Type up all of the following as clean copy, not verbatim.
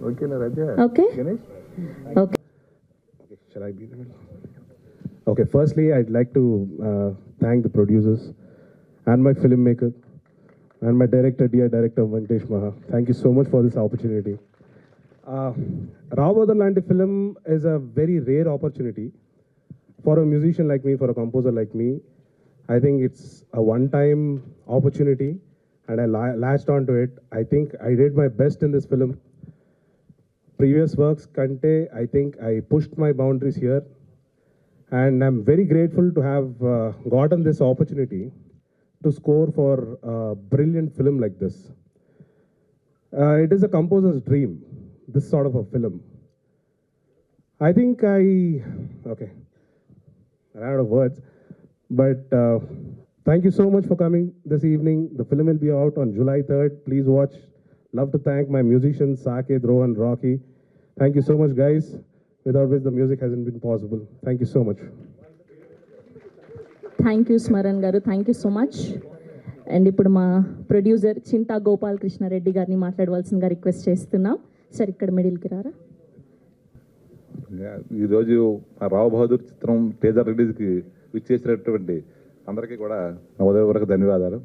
Okay, na Raja. Okay. Ganesh? Okay. Shall I be there? Okay, firstly, I'd like to thank the producers and my filmmaker and my director, dear director Venkatesh Maha. Thank you so much for this opportunity. Raabodar Lanti film is a very rare opportunity for a musician like me, for a composer like me. I think it's a one-time opportunity and I latched onto it. I think I did my best in this film. Previous works kante, I think I pushed my boundaries here, and I'm very grateful to have gotten this opportunity to score for a brilliant film like this. It is a composer's dream, this sort of a film. I think okay, I ran out of words, but thank you so much for coming this evening. The film will be out on July 3rd. Please watch. Love to thank my musicians, Saket, Rohan, Rocky. Thank you so much, guys, without which the music hasn't been possible. Thank you so much. Thank you Smaran గారు, thank you so much. And ఇప్పుడు మా producer చింతా గోపాల్ కృష్ణారెడ్డి గారిని మాట్లాడవలసిందిగా request చేస్తున్నాం. Sir ఇక్కడ మిడిల్కి రారా. ఈరోజు రావు బహదూర్ చిత్రం టీజర్ రిలీజ్కి విచ్చేసినటువంటి అందరికీ కూడా నా ఉదయపూర్వక ధన్యవాదాలు.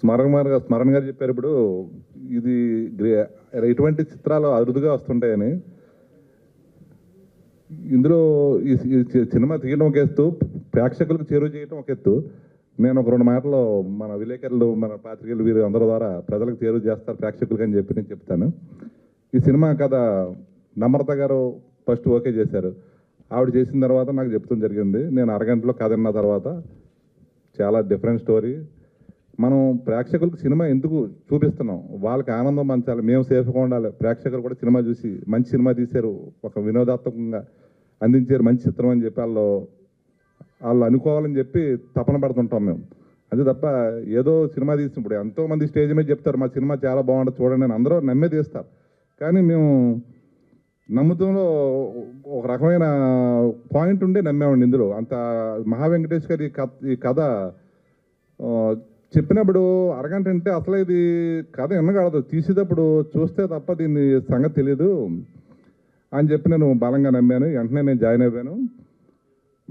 స్మరణ్ గారు చెప్పారు ఇప్పుడు ఇది ఇటువంటి చిత్రాలు అరుదుగా వస్తుంటాయని. ఇందులో ఈ సినిమా తీయడం ఒక ఎత్తు, ప్రేక్షకులకు చేరువ చేయడం ఒక ఎత్తు. నేను ఒక 2 మాటలు మన విలేకరులు, మన పాత్రికేయులు, వీరు అందరి ద్వారా ప్రజలకు చేరువ చేస్తారు ప్రేక్షకులకి అని చెప్పి నేను చెప్తాను. ఈ సినిమా కథ నమ్రత గారు ఫస్ట్ ఓకే చేశారు. ఆవిడ చేసిన తర్వాత నాకు చెప్తాం జరిగింది. నేను అరగంటలో కథ విన్న తర్వాత చాలా డిఫరెంట్ స్టోరీ. మనం ప్రేక్షకులకు సినిమా ఎందుకు చూపిస్తున్నాం, వాళ్ళకి ఆనందం పంచాలి, మేము సేఫ్గా ఉండాలి, ప్రేక్షకులు కూడా సినిమా చూసి మంచి సినిమా తీశారు, ఒక వినోదాత్మకంగా అందించారు, మంచి చిత్రం అని చెప్పి వాళ్ళు అనుకోవాలని చెప్పి తపన పడుతుంటాం మేము. అంతే తప్ప ఏదో సినిమా తీసినప్పుడు ఎంతోమంది స్టేజ్ మీద చెప్తారు మా సినిమా చాలా బాగుంటుంది చూడండి అని, అందరూ నమ్మే తీస్తారు. కానీ మేము నమ్ముతంలో ఒక రకమైన పాయింట్ ఉండే నమ్మేవాడిని. ఇందులో అంత మహా వెంకటేష్ గారి ఈ కథ చెప్పినప్పుడు అరగంట అంటే అసలు ఇది కథ వినగలదు, తీసేటప్పుడు చూస్తే తప్ప దీన్ని సంగతి తెలియదు అని చెప్పి నేను బలంగా నమ్మాను. వెంటనే నేను జాయిన్ అయిపోయాను.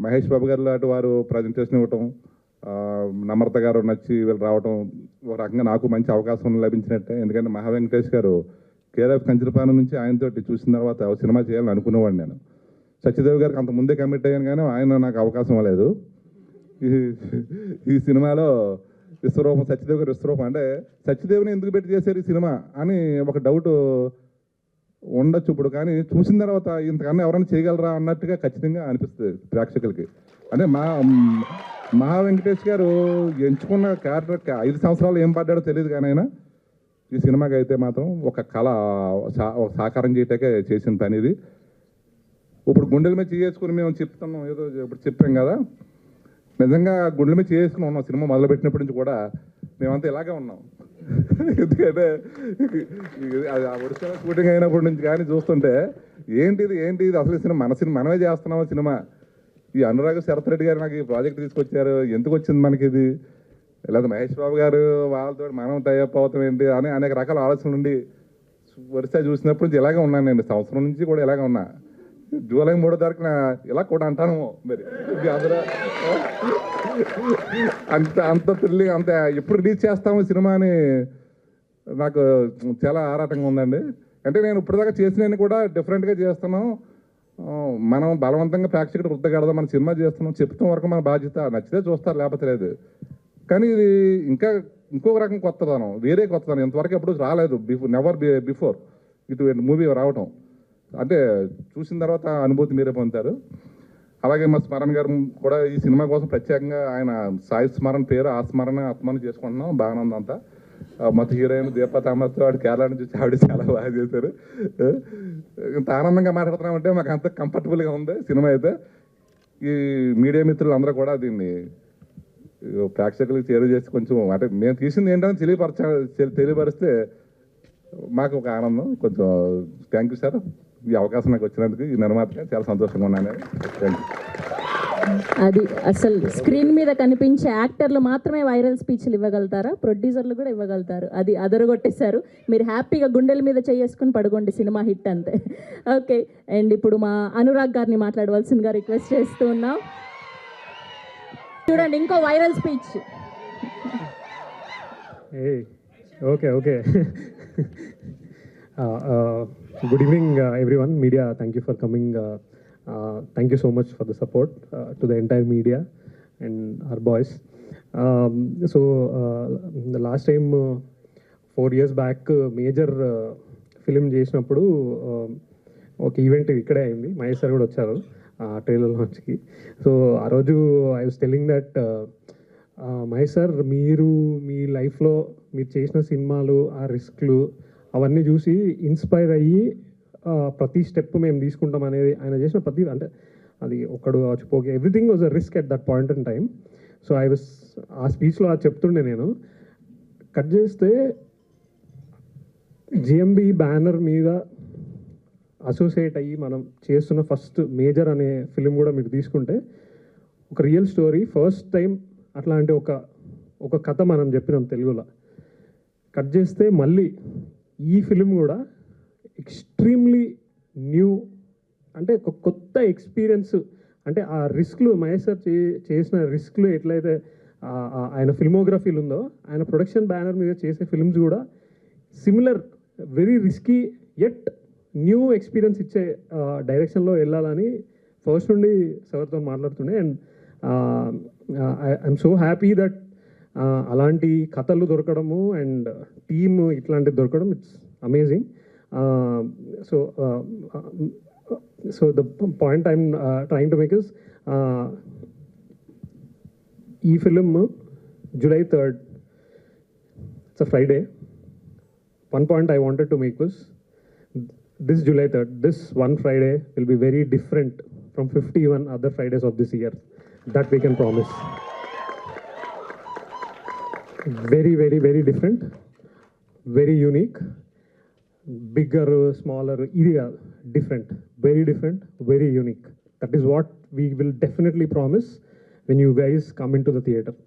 మహేష్ బాబు గారు లాంటి వారు ప్రజెంటేషన్ ఇవ్వటం, నమ్రత గారు నచ్చి వీళ్ళు రావటం, ఒక రకంగా నాకు మంచి అవకాశం లభించినట్టే. ఎందుకంటే మహా వెంకటేష్ గారు కేఆర్ఎఫ్ కంచరపాలెం నుంచి ఆయనతోటి చూసిన తర్వాత సినిమా చేయాలని అనుకునేవాడిని నేను. సత్యదేవ్ గారికి అంత ముందే కమిట్ అయ్యాను కానీ ఆయన నాకు అవకాశం లేదు. ఈ సినిమాలో విశ్వరూపం, సత్యదేవ్ గారు విశ్వరూపం అంటే సత్యదేవ్ని ఎందుకు పెట్టి చేశారు ఈ సినిమా అని ఒక డౌట్ ఉండొచ్చు ఇప్పుడు. కానీ చూసిన తర్వాత ఇంతకన్నా ఎవరైనా చేయగలరా అన్నట్టుగా ఖచ్చితంగా అనిపిస్తుంది ప్రేక్షకులకి. అంటే మహా వెంకటేష్ గారు ఎంచుకున్న క్యారెక్టర్ 5 సంవత్సరాలు ఏం పడ్డాడో తెలియదు కానీ ఆయన ఈ సినిమాకి అయితే మాత్రం ఒక కళ సాకారం చేయటాకే చేసిన పని ఇది. ఇప్పుడు గుండెల మీద చేసుకుని మేము చెప్తున్నాం, ఏదో ఇప్పుడు చెప్పాం కదా, నిజంగా గుండెల మీద చేసుకుని ఉన్నాం. సినిమా మొదలుపెట్టినప్పటి నుంచి కూడా మేమంతా ఇలాగే ఉన్నాం. ఎందుకంటే ఒడిశాలో షూటింగ్ అయినప్పటి నుంచి కానీ చూస్తుంటే ఏంటిది అసలు సినిమా మన సినిమా మనమే చేస్తున్నాము సినిమా. ఈ అనురాగ్ శరత్ రెడ్డి గారు నాకు ఈ ప్రాజెక్ట్ తీసుకొచ్చారు, ఎందుకు వచ్చింది మనకి ఇది, లేదా మహేష్ బాబు గారు వాళ్ళతో మనం టైఅప్ అవుతాం ఏంటి అని అనేక రకాల ఆలోచనలు ఉండి వరుస చూసినప్పుడు నుంచి ఇలాగే ఉన్నాను నేను. సంవత్సరం నుంచి కూడా ఇలాగే ఉన్నా. జూలై 3వ తారీఖున ఇలా కూడా అంటాను మరి. అందరూ అంత థ్రిల్లింగ్, అంత ఎప్పుడు రిలీజ్ చేస్తాము సినిమా అని నాకు చాలా ఆరాటంగా ఉందండి. అంటే నేను ఇప్పటిదాకా చేసినవి కూడా డిఫరెంట్గా చేస్తున్నాం. మనం బలవంతంగా ప్రేక్షకుడు వృద్ధగడదాం, మన సినిమా చేస్తున్నాం, చెప్తాం వరకు మన బాధ్యత, నచ్చితే చూస్తారు లేకపోతే లేదు. కానీ ఇది ఇంకొక రకం కొత్తదనం, వేరే కొత్తదనం, ఇంతవరకు ఎప్పుడు రాలేదు, నెవర్ బిఫోర్ ఇటు మూవీ రావటం. అంటే చూసిన తర్వాత అనుభూతి మీరే పొందుతారు. అలాగే మా స్మరణ్ గారు కూడా ఈ సినిమా కోసం ప్రత్యేకంగా ఆయన సాయి స్మరణ్ పేరు ఆ స్మరణ ఆత్మని చేసుకుంటున్నాం. బాగానే ఉందంతా. మొత్తం హీరోయిన్ దీప తామస్తో వాడు కేరళ నుంచి వచ్చి ఆవిడ చాలా బాగా చేశారు. ఇంత ఆనందంగా మాట్లాడుతున్నామంటే మాకు అంత కంఫర్టబుల్గా ఉంది సినిమా అయితే. ఈ మీడియా మిత్రులు అందరూ కూడా దీన్ని ప్రేక్షకులకు చేరువ చేసి కొంచెం అంటే మేము తీసింది ఏంటని తెలియపరిస్తే మాకు ఒక ఆనందం. కొంచెం థ్యాంక్ యూ సార్, ఈ అవకాశం నాకు వచ్చినందుకు. ఈ నిర్మాతగా చాలా సంతోషంగా ఉన్నాను. Thank you. అది అసలు స్క్రీన్ మీద కనిపించే యాక్టర్లు మాత్రమే వైరల్ స్పీచ్లు ఇవ్వగలుగుతారా? ప్రొడ్యూసర్లు కూడా ఇవ్వగలుగుతారు. అది అదరగొట్టేశారు. మీరు హ్యాపీగా గుండెల మీద చేసుకుని పడుకోండి, సినిమా హిట్ అంతే. ఓకే, అండ్ ఇప్పుడు మా అనురాగ్ గారిని మాట్లాడవలసిందిగా రిక్వెస్ట్ చేస్తూ ఉన్నాం. చూడండి, ఇంకో viral speech. Okay. Good evening, everyone. Media, thank you for coming. Thank you so much for the support to the entire media and our boys. The last time, 4 years back, major film చేసినప్పుడు ఒక event ఇక్కడే అయింది. Mahesh sir కూడా వచ్చారు trailer లాంచ్కి. So ఆ రోజు I was telling that Mahesh sir, మీరు మీ లైఫ్లో మీరు చేసిన సినిమాలు, ఆ రిస్క్లు అవన్నీ చూసి ఇన్స్పైర్ అయ్యి ప్రతి స్టెప్ మేము తీసుకుంటాం అనేది ఆయన చేసిన ప్రతి, అంటే అది ఒక్కడు వచ్చిపోకే, everything was a risk at that point in time. So I was ఆ స్పీచ్లో అది చెప్తుండే. నేను కట్ చేస్తే జిఎంబి బ్యానర్ మీద అసోసియేట్ అయ్యి మనం చేస్తున్న ఫస్ట్ మేజర్ అనే ఫిలిం కూడా మీరు తీసుకుంటే ఒక రియల్ స్టోరీ, ఫస్ట్ టైం అట్లాంటి ఒక కథ మనం చెప్పినాం తెలుగులో. కట్ చేస్తే మళ్ళీ ఈ ఫిలిం కూడా ఎక్స్ట్రీమ్లీ న్యూ, అంటే ఒక కొత్త ఎక్స్పీరియన్స్. అంటే ఆ రిస్క్లు, మహేష్ సార్ చేసిన రిస్క్లు ఎట్లయితే ఆయన ఫిల్మోగ్రఫీలు ఉందో, ఆయన ప్రొడక్షన్ బ్యానర్ మీద చేసే ఫిల్మ్స్ కూడా similar, very risky at new experience ఇచ్చే డైరెక్షన్లో వెళ్ళాలని ఫస్ట్ నుండి సార్తో మాట్లాడుతుండే. And I'm so happy that అలాంటి కథలు దొరకడము అండ్ టీమ్ ఇట్లాంటివి దొరకడం, it's amazing. So the point I'm trying to make is, ఈ film July 3rd, it's a Friday. One point I wanted to make was, this July 3rd, this one Friday will be very different from 51 other Fridays of this year. That we can promise. Very, very, very different. Very unique. Bigger, smaller, different. Very different, very unique. That is what we will definitely promise when you guys come into the theatre.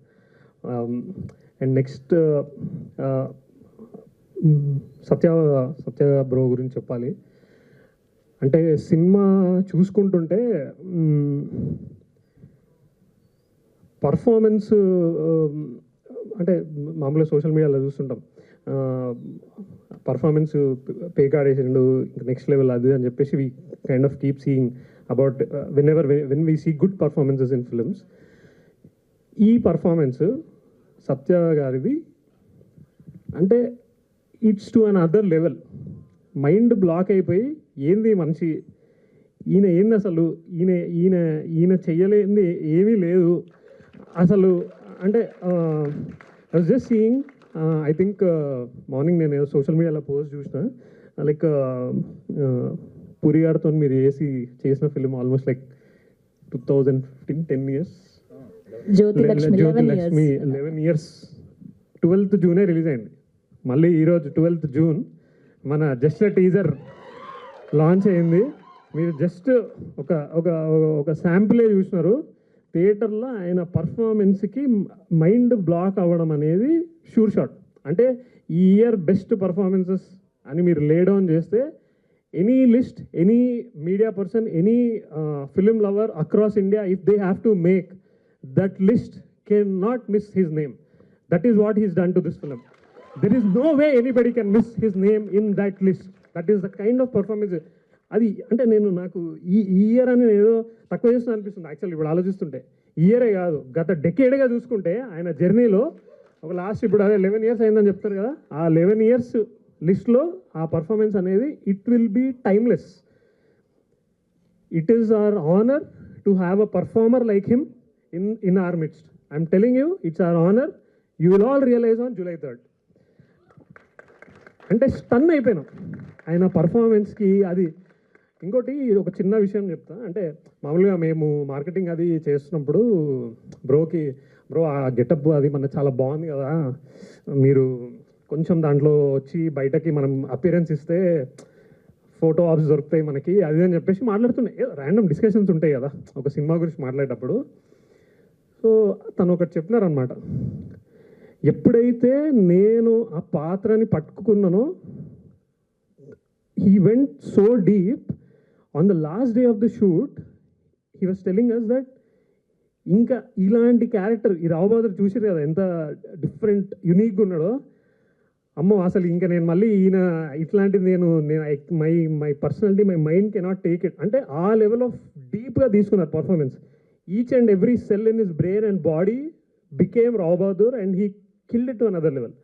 And next, Satya bro గురించి చెప్పాలి. అంటే cinema చూసుకుంటుంటే performance, అంటే మామూలుగా social మీడియాలో చూస్తుంటాం, performance పేకాడేసిండు, next level అది అని చెప్పేసి we kind of keep seeing about when we see good performances in films. ఈ పర్ఫార్మెన్స్ సత్య గారిది అంటే it's to another level. Mind block అయిపోయి, ఏంది మనిషి, ఈయన ఏంది అసలు, ఈయన చెయ్యలేంది ఏమీ లేదు అసలు. అంటే I was just seeing, I think morning నేను సోషల్ మీడియాలో పోస్ట్ చూసిన, లైక్ పూరి గారితో మీరు చేసిన film almost like 2015, 10 years. Jyothilakshmi 11 years. 12th June release అయింది. మళ్ళీ ఈరోజు 12th June మన జస్ట్ టీజర్ లాంచ్ అయింది. మీరు జస్ట్ ఒక శాంపులే చూసినారు. థియేటర్లో ఆయన పర్ఫార్మెన్స్కి మైండ్ బ్లాక్ అవ్వడం అనేది షూర్ షాట్. అంటే ఈ ఇయర్ బెస్ట్ పర్ఫార్మెన్సెస్ అని మీరు లే డౌన్ చేస్తే, any list, any media person, any film lover across India, if they have to make that list, can not miss his name. That is what he's done to this film. There is no way anybody can miss his name in that list. That is the kind of performance. అది అంటే నాకు ఈ year అని ఏదో తక్కువ చేస్తున్నా అనిపిస్తుంది actually ఇప్పుడు ఆలోచిస్తుంటే. ఇయరే కాదు, గత డెకేడ్గా చూసుకుంటే ఆయన జర్నీలో ఒక లాస్ట్, ఇప్పుడు అదే 11 years అయిందని చెప్తారు కదా, ఆ 11 years లిస్ట్లో ఆ పర్ఫార్మెన్స్ అనేది it will be timeless. It is our honour to have a performer like him in our midst. I'm telling you, it's our honour. You will all realise on July 3rd. అంటే stun అయిపోయినాం ఆయన పర్ఫార్మెన్స్కి. అది ఇంకోటి ఒక చిన్న విషయం చెప్తా. అంటే మామూలుగా మేము మార్కెటింగ్ అది చేస్తున్నప్పుడు బ్రో ఆ గెటప్ అది మన చాలా బాగుంది కదా, మీరు కొంచెం దాంట్లో వచ్చి బయటకి మనం అపియరెన్స్ ఇస్తే ఫోటో ఆప్స్ దొరుకుతాయి మనకి, అది అని చెప్పేసి మాట్లాడుతున్నాయి. ర్యాండమ్ డిస్కషన్స్ ఉంటాయి కదా ఒక సినిమా గురించి మాట్లాడేటప్పుడు. సో తను ఒకటి చెప్పినారనమాట, ఎప్పుడైతే నేను ఆ పాత్రని పట్టుకున్నానో he went so deep on the last day of the shoot. He was telling us that ఇంకా ఇలాంటి క్యారెక్టర్ ఈ రావు బహదూర్ చూసారు కదా ఎంత డిఫరెంట్ యునిక్గా ఉన్నాడో, అమ్మో అసలు ఇంకా నేను మళ్ళీ ఈయన ఇట్లాంటిది నేను my personality my mind cannot take it అంటే ఆ లెవెల్ ఆఫ్ డీప్గా తీసుకున్నారు performance. Each and every cell in his brain and body became Rao Bahadur and he killed it to another level.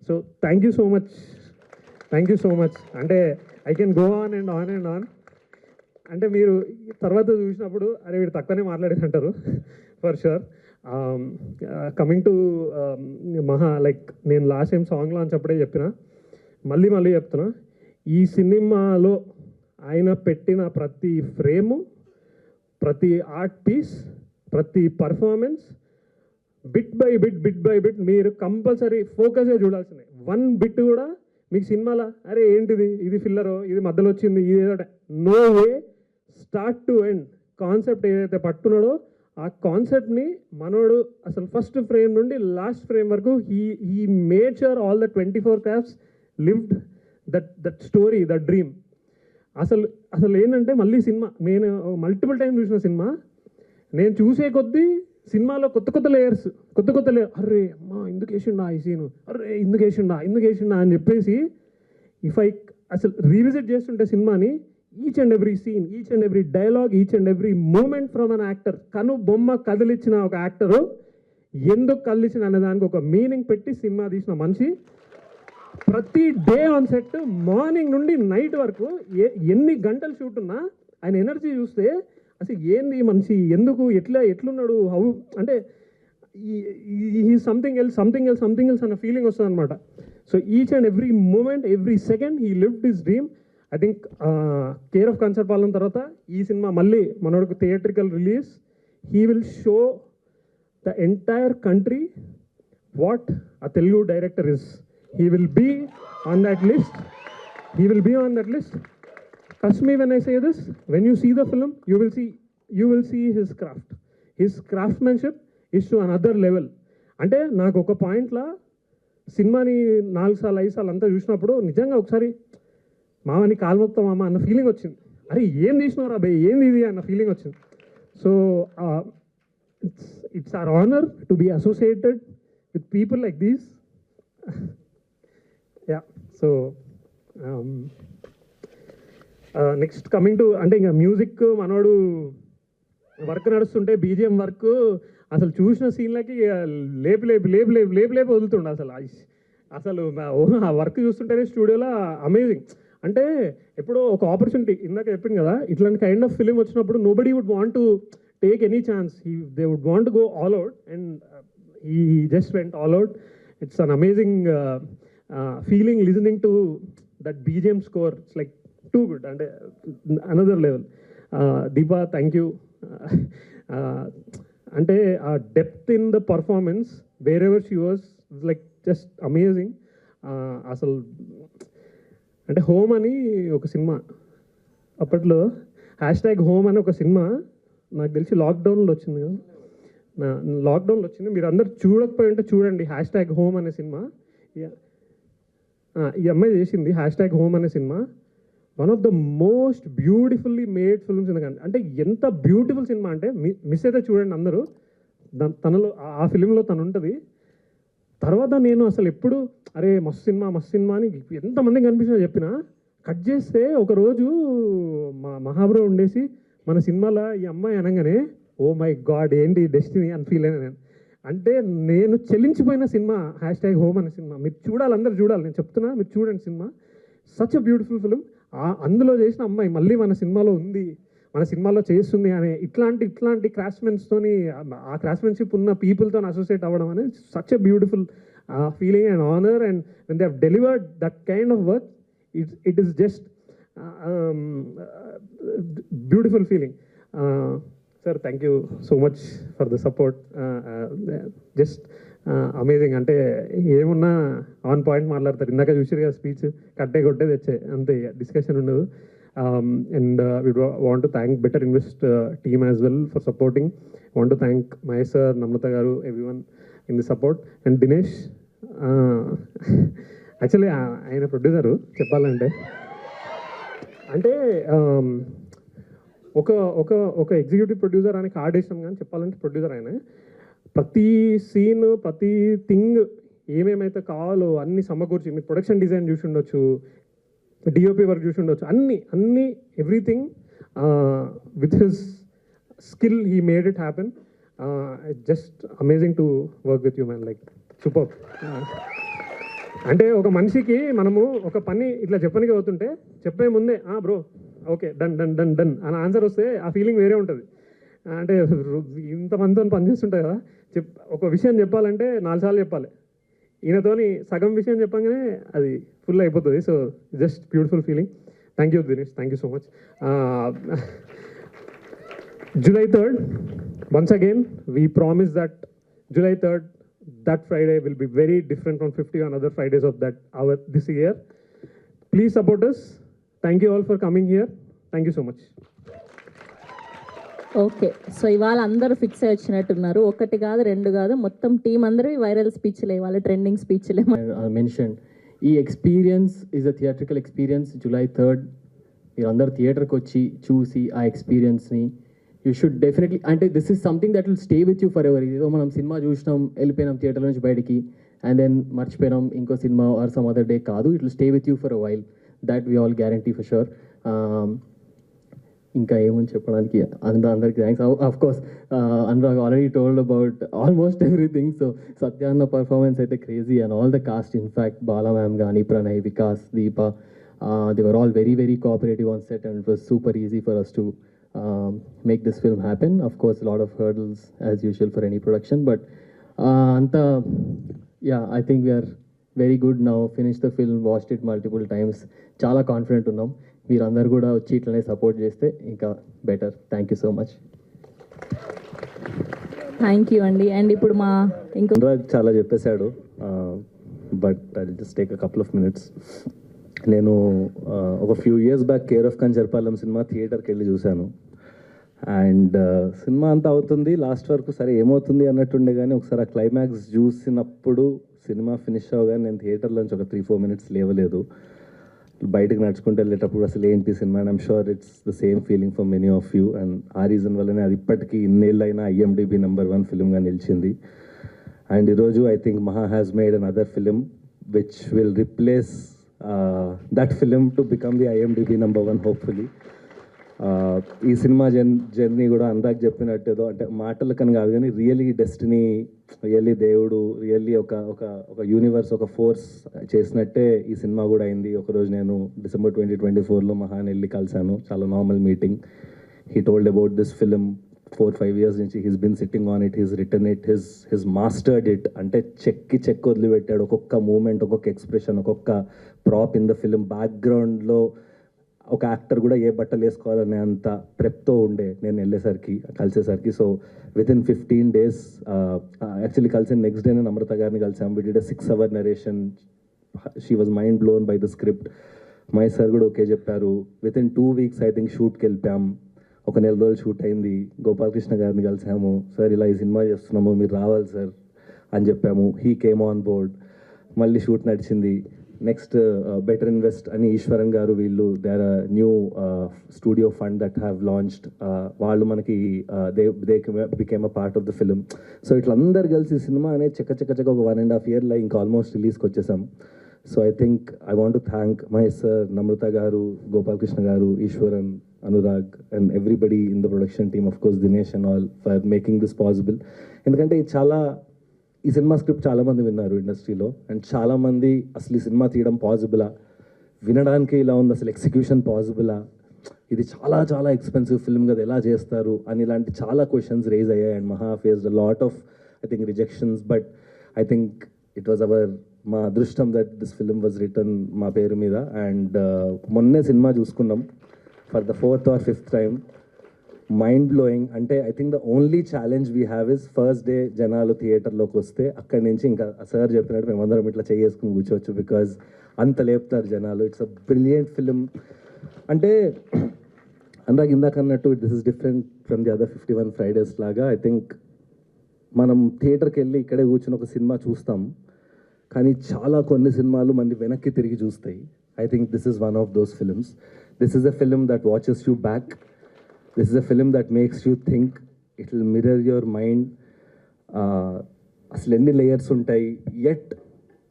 So thank you so much, thank you so much. అంటే I can go on and on and on. అంటే మీరు తర్వాత చూసినప్పుడు అరే వీడు తక్కువనే మాట్లాడేదంటారు for sure. Coming to Maha, like నేను లాస్ట్ టైం సాంగ్ లాంచ్ అప్పుడే చెప్పిన, మళ్ళీ చెప్తున్నా, ఈ సినిమాలో ఆయన పెట్టిన ప్రతి ఫ్రేము, ప్రతి ఆర్ట్ పీస్, ప్రతి పర్ఫార్మెన్స్ బిట్ బై బిట్ మీరు కంపల్సరీ ఫోకస్గా చూడాల్సిందే. వన్ బిట్ కూడా మీకు సినిమాలో అరే ఏంటిది, ఇది ఫిల్లరో, ఇది మధ్యలో వచ్చింది, ఇది ఏదో, no way, start to end concept ఏదైతే పట్టున్నాడో ఆ కాన్సెప్ట్ని మనోడు అసలు ఫస్ట్ ఫ్రేమ్ నుండి లాస్ట్ ఫ్రేమ్ వరకు he made sure all the 24 crafts lived that story, that dream. అసలు ఏంటంటే మళ్ళీ సినిమా నేను మల్టిపుల్ టైం చూసిన సినిమా, నేను చూసే కొద్దీ సినిమాలో కొత్త లేయర్స్, కొత్త లేయర్, అరే అమ్మా ఎందుకు వేసిండా ఈ సీను, అరే ఎందుకు వేసిండా అని చెప్పేసి ఇఫ్ ఐ అసలు రీవిజిట్ చేస్తుంటే సినిమాని, each and every scene, each and every dialogue, each and every moment from an actor, కను బొమ్మ కదిలిచ్చిన ఒక యాక్టరు ఎందుకు కదిలిచ్చిన అనే దానికి ఒక మీనింగ్ పెట్టి సినిమా తీసిన మనిషి. ప్రతి డే ఆన్ సెట్ మార్నింగ్ నుండి నైట్ వరకు ఎన్ని గంటలు షూట్ ఉన్నా ఆయన ఎనర్జీ చూస్తే అసలు ఏంది మనిషి, ఎందుకు ఎట్లున్నాడు, హౌ అంటే ఈ సంథింగ్ ఎల్స్ అన్న ఫీలింగ్ వస్తుంది అనమాట. So each and every moment, every second he lived his dream. I think care of Kancharapalem తర్వాత ఈ సినిమా మళ్ళీ మనోడికి theatrical release, he will show the entire country what a Telugu director is. He will be on that list. Trust me when I say this. When you see the film, you will see his craft. His craftsmanship is to another level. అంటే నాకు ఒక పాయింట్లో సినిమాని 4 సార్లు 5 సార్లు అంతా చూసినప్పుడు నిజంగా ఒకసారి మామని కాల్మొక్తా మామ అన్న ఫీలింగ్ వచ్చింది. అరే ఏం తీసినవరా బే, ఏంది ఇది అన్న ఫీలింగ్ వచ్చింది. So it's our honour to be associated with people like these. Yeah, so next coming to అంటే ఇంకా మ్యూజిక్ మనోడు వర్క్ నడుస్తుంటే బీజిఎం వర్క్ అసలు చూసిన సీన్లకి లేపి వదులుతుండే. అసలు ఆ వర్క్ చూస్తుంటేనే స్టూడియోలో అమేజింగ్. అంటే ఎప్పుడో ఒక ఆపర్చునిటీ ఇందాక చెప్పింది కదా, ఇట్లాంటి కైండ్ ఆఫ్ ఫిలిం వచ్చినప్పుడు nobody would want to take any chance, they would want to go all out and he just went all out. It's an amazing feeling listening to that BGM score. It's like too good and another level. Deepa, thank you. Ante depth in the performance wherever she was like just amazing. Asal ante home ani oka cinema అప్పట్లో #home అని ఒక cinema నాకు తెలిసి లాక్డౌన్లో వచ్చింది కదా, లాక్డౌన్లో వచ్చింది. మీరు అందరు చూడకపోయి ఉంటే చూడండి #home అనే సినిమా. ఈ అమ్మాయి చేసింది #home అనే cinema. One of the most beautifully made films in the country. అంటే ఎంత బ్యూటిఫుల్ సినిమా అంటే మిస్ అయితే చూడండి అందరూ, తనలో ఆ ఫిలింలో తను ఉంటుంది. తర్వాత నేను అసలు ఎప్పుడు అరే మస్తు సినిమా అని ఎంతమందికి కనిపించినా చెప్పినా, కట్ చేస్తే ఒకరోజు మా మహాబ్రో ఉండేసి మన సినిమాలో ఈ అమ్మాయి అనగానే ఓ మై గాడ్ ఏంటి డెస్టినీ అని ఫీల్ అయినా నేను. అంటే నేను చెల్లించిపోయిన సినిమా #home అనే సినిమా. మీరు చూడాలి, అందరు చూడాలి, నేను చెప్తున్నా, మీరు చూడండి cinema. Such a beautiful film. అందులో చేసిన అమ్మాయి మళ్ళీ మన సినిమాలో ఉంది, మన సినిమాలో చేస్తుంది అనే ఇట్లాంటి క్రాఫ్ట్మెన్స్తోని, ఆ క్రాఫ్ట్మెన్షిప్ ఉన్న పీపుల్తో అసోసియేట్ అవ్వడం అనేది such a beautiful feeling and honour. And when they have delivered that kind of work, it is just beautiful feeling. Sir thank you so much for the support. Just amazing. అంటే ఏమున్నా on point మాట్లాడతారు. ఇందాక చూసారు కదా speech, కట్టే కొట్టే తెచ్చే, అంతే, డిస్కషన్ ఉండదు. And we want to thank Better Invest team as well for supporting. Want to thank Mahesh sir, Namrata garu, everyone in the support. And Dinesh, actually ఆయన ప్రొడ్యూసరు చెప్పాలంటే. అంటే ఒక ఒక ఒక ఎగ్జిక్యూటివ్ ప్రొడ్యూసర్ అని కార్డ్ వేసాం కానీ చెప్పాలంటే ప్రొడ్యూసర్ ఆయన. ప్రతి సీన్, ప్రతి థింగ్ ఏమేమైతే కావాలో అన్ని సమకూర్చి, మీరు ప్రొడక్షన్ డిజైన్ చూసి ఉండొచ్చు, డిఓపి వర్క్ చూసి ఉండొచ్చు, అన్ని everything with his skill he made it happen. Just amazing to work with you man, like super. అంటే ఒక మనిషికి మనము ఒక పని ఇట్లా చెప్పడానికి అవుతుంటే చెప్పే ముందే bro okay done done done done అని ఆన్సర్ వస్తే ఆ ఫీలింగ్ వేరే ఉంటుంది. అంటే ఇంతమందితో పనిచేస్తుంటాయి కదా, ఒక విషయం చెప్పాలంటే 4 సార్లు చెప్పాలి. ఈయనతోని సగం విషయం చెప్పగానే అది ఫుల్ అయిపోతుంది. So just beautiful feeling. Thank you Dinesh, thank you so much. July 3rd, once again, we promise that July 3rd, that Friday will be very different from 51 other Fridays of that hour this year. Please support us. Thank you all for coming here. Thank you so much. Okay, so ఇవాళ అందరూ fix అయ్యి వచ్చినట్టున్నారు. 1 కాదు 2 కాదు, మొత్తం team అందరూ viral స్పీచ్లే, ఇవాళ trending స్పీచ్లే. Mention ఈ experience is a theatrical experience. July 3rd మీరు అందరు థియేటర్కి వచ్చి చూసి ఆ ఎక్స్పీరియన్స్ని యూ షుడ్ డెఫినెట్లీ, అంటే this is something that will stay with you for ever. ఏదో మనం సినిమా చూసినాం, వెళ్ళిపోయినాం థియేటర్ నుంచి బయటికి, అండ్ దెన్ మర్చిపోయినాం ఇంకో సినిమా ఆర్ సమ్ అదర్ డే కాదు. It will stay with you for a while. That we all guarantee for sure. ఇంకా ఏమని చెప్పడానికి, అందరికి thanks. Of course Anurag already told about almost everything. So సత్యాన్న పర్ఫార్మెన్స్ అయితే crazy, and all the cast, in fact Bala ma'am కానీ, Pranay, Vikas, Deepa, they were all very very cooperative on set, and it was super easy for us to make this film happen. Of course, a lot of hurdles as usual for any production, but anta yeah, I think we are very good now. Finished the film, watched it multiple times, చాలా confident ఉన్నాం. మీరు అందరు కూడా వచ్చి ఇట్లనే support చేస్తే ఇంకా better. Thank you so much. Thank you అండి. అండ్ ఇప్పుడు మా ఇంకో చాలా చెప్పేశాడు, but I just take a couple of minutes. నేను ఒక few years back care of Kancharapalem cinema థియేటర్కి వెళ్ళి చూశాను. అండ్ సినిమా అంతా అవుతుంది, లాస్ట్ వరకు సరే ఏమవుతుంది అన్నట్టుండే, కానీ ఒకసారి ఆ క్లైమాక్స్ చూసినప్పుడు సినిమా ఫినిష్ అవ్వగానే నేను థియేటర్లోంచి ఒక 3-4 మినిట్స్ లేవలేదు. బయటకు నడుచుకుంటూ వెళ్ళేటప్పుడు అసలు ఏంటి cinema, and I'm sure it's the same feeling for many of you. And ఆ రీజన్ వల్లనే అది ఇప్పటికీ ఇన్నేళ్ళైనా IMDb #1 ఫిలింగా నిలిచింది. అండ్ ఈరోజు ఐ థింక్ మహా has made an other film which will replace that film to become the IMDb #1 hopefully. ఈ cinema journey కూడా అందాక చెప్పినట్టేదో, అంటే మాటలకని కాదు కానీ రియల్లీ డెస్టినీ, రియల్లీ దేవుడు, రియల్లీ ఒక యూనివర్స్, ఒక ఫోర్స్ చేసినట్టే ఈ సినిమా కూడా అయింది. ఒకరోజు నేను December 2024లో మహాన్ వెళ్ళి కలిశాను, చాలా normal meeting. He told about this film 4-5 years నుంచి he's been sitting on it, he's return it, his mastered it. అంటే చెక్ వదిలిపెట్టాడు. ఒక్కొక్క మూమెంట్, ఒక్కొక్క ఎక్స్ప్రెషన్, ఒక్కొక్క ప్రాప్ ఇన్ ద ఫిలిం. బ్యాక్గ్రౌండ్లో ఒక యాక్టర్ కూడా ఏ బట్టలు వేసుకోవాలనే అంత ప్రెప్తో ఉండే నేను వెళ్ళేసరికి, కలిసేసరికి. సో వితిన్ 15 days, యాక్చువల్లీ కలిసిన నెక్స్ట్ డేనే నమ్రత గారిని కలిసాం. We did a 6-hour narration. She was mind blown by the script. My sir కూడా ఓకే చెప్పారు. వితిన్ 2 weeks ఐ థింక్ షూట్కి వెళ్ళిపోయాం. ఒక 4 రోజులు షూట్ అయింది. గోపాలకృష్ణ గారిని కలిసాము. సార్ ఇలా ఈ సినిమా చేస్తున్నాము, మీరు రావాలి సార్ అని చెప్పాము. He came on board. మళ్ళీ షూట్ నడిచింది. నెక్స్ట్ బెటర్ ఇన్వెస్ట్ అని ఈశ్వరన్ గారు, వీళ్ళు they are new studio fund that have launched. వాళ్ళు మనకి they became a part of the film. So ఇట్లా అందరు కలిసి సినిమా అనేది చక్క ఒక 1.5 year ఇంకా ఆల్మోస్ట్ రిలీజ్కి వచ్చేసాం. So I think I want to thank Mahesh sir, Namrata గారు, గోపాలకృష్ణ గారు, Eswaran, Anurag, and everybody in the production team, of course Dinesh and all, for making this possible. ఎందుకంటే ఈ సినిమా స్క్రిప్ట్ చాలామంది విన్నారు ఇండస్ట్రీలో, అండ్ చాలామంది అసలు ఈ సినిమా తీయడం పాసిబులా, వినడానికి ఇలా ఉంది, అసలు ఎగ్జిక్యూషన్ పాసిబులా, ఇది చాలా ఎక్స్పెన్సివ్ ఫిల్మ్ కదా, ఎలా చేస్తారు అని ఇలాంటి చాలా క్వశ్చన్స్ రేజ్ అయ్యాయి. And Maha faced a lot of I think rejections, but I think it was మా అదృష్టం that this film was return మా పేరు మీద. అండ్ మొన్నే సినిమా చూసుకున్నాం for the 4th or 5th time. Mind blowing. అంటే I think the only challenge we have is first day జనాలు థియేటర్లోకి వస్తే అక్కడి నుంచి ఇంకా సార్ చెప్పినట్టు మేమందరం ఇట్లా చేసుకుని కూర్చోవచ్చు, బికాజ్ అంత లేపుతారు జనాలు. It's a brilliant film. అంటే అనురాగ్ ఇందాక అన్నట్టు this is different from the other 51 Fridays లాగా. ఐ థింక్ మనం థియేటర్కి వెళ్ళి ఇక్కడే కూర్చొని ఒక సినిమా చూస్తాం, కానీ చాలా కొన్ని సినిమాలు మంది వెనక్కి తిరిగి చూస్తాయి. I think this is one of those films. This is a film that watches you back. This is a film that makes you think. It will mirror your mind. అసలు ఎన్ని లేయర్స్ ఉంటాయి, ఎట్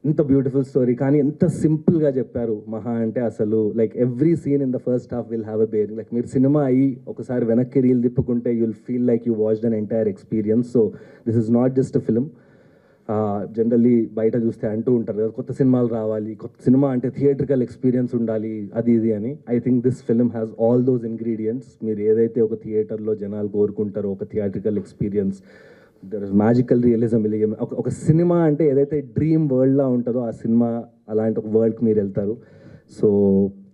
ఇంత beautiful story, కానీ ఎంత సింపుల్గా చెప్పారు మహా అంటే అసలు like every scene in the first half will have a bearing. Like మీరు సినిమా అయ్యి ఒకసారి వెనక్కి రీల్ తిప్పుకుంటే you will feel like you watched an entire experience. So this is not just a film. Generally బయట చూస్తే అంటూ ఉంటారు కదా, కొత్త సినిమాలు రావాలి, కొత్త సినిమా అంటే థియేట్రికల్ ఎక్స్పీరియన్స్ ఉండాలి, అది ఇది అని. I think this film has all those ingredients. మీరు ఏదైతే ఒక థియేటర్లో జనాలు కోరుకుంటారో ఒక theatrical experience, there is magical realism. ఒక సినిమా అంటే ఏదైతే డ్రీమ్ వరల్డ్లా ఉంటుందో ఆ సినిమా అలాంటి ఒక వరల్డ్కి మీరు వెళ్తారు. So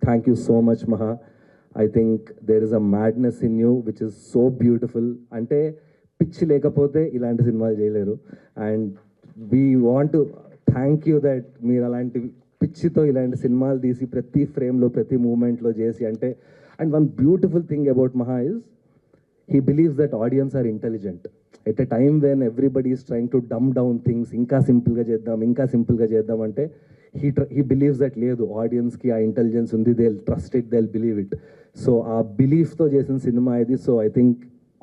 thank you so much Maha. I think there is a madness in you which is so beautiful. అంటే పిచ్చి లేకపోతే ఇలాంటి సినిమాలు చేయలేరు. And we want to thank you that మీరు అలాంటి పిచ్చితో ఇలాంటి సినిమాలు తీసి ప్రతి ఫ్రేమ్లో ప్రతి మూమెంట్లో చేసి అంటే. And one beautiful thing about మహా is he believes that audience are intelligent. At a time when everybody is trying to dumb down things, ఇంకా సింపుల్గా చేద్దాం అంటే he believes that లేదు, ఆడియన్స్కి ఆ ఇంటెలిజెన్స్ ఉంది, they will trust it, they will believe it. So ఆ బిలీఫ్తో చేసిన సినిమా ఇది. So I think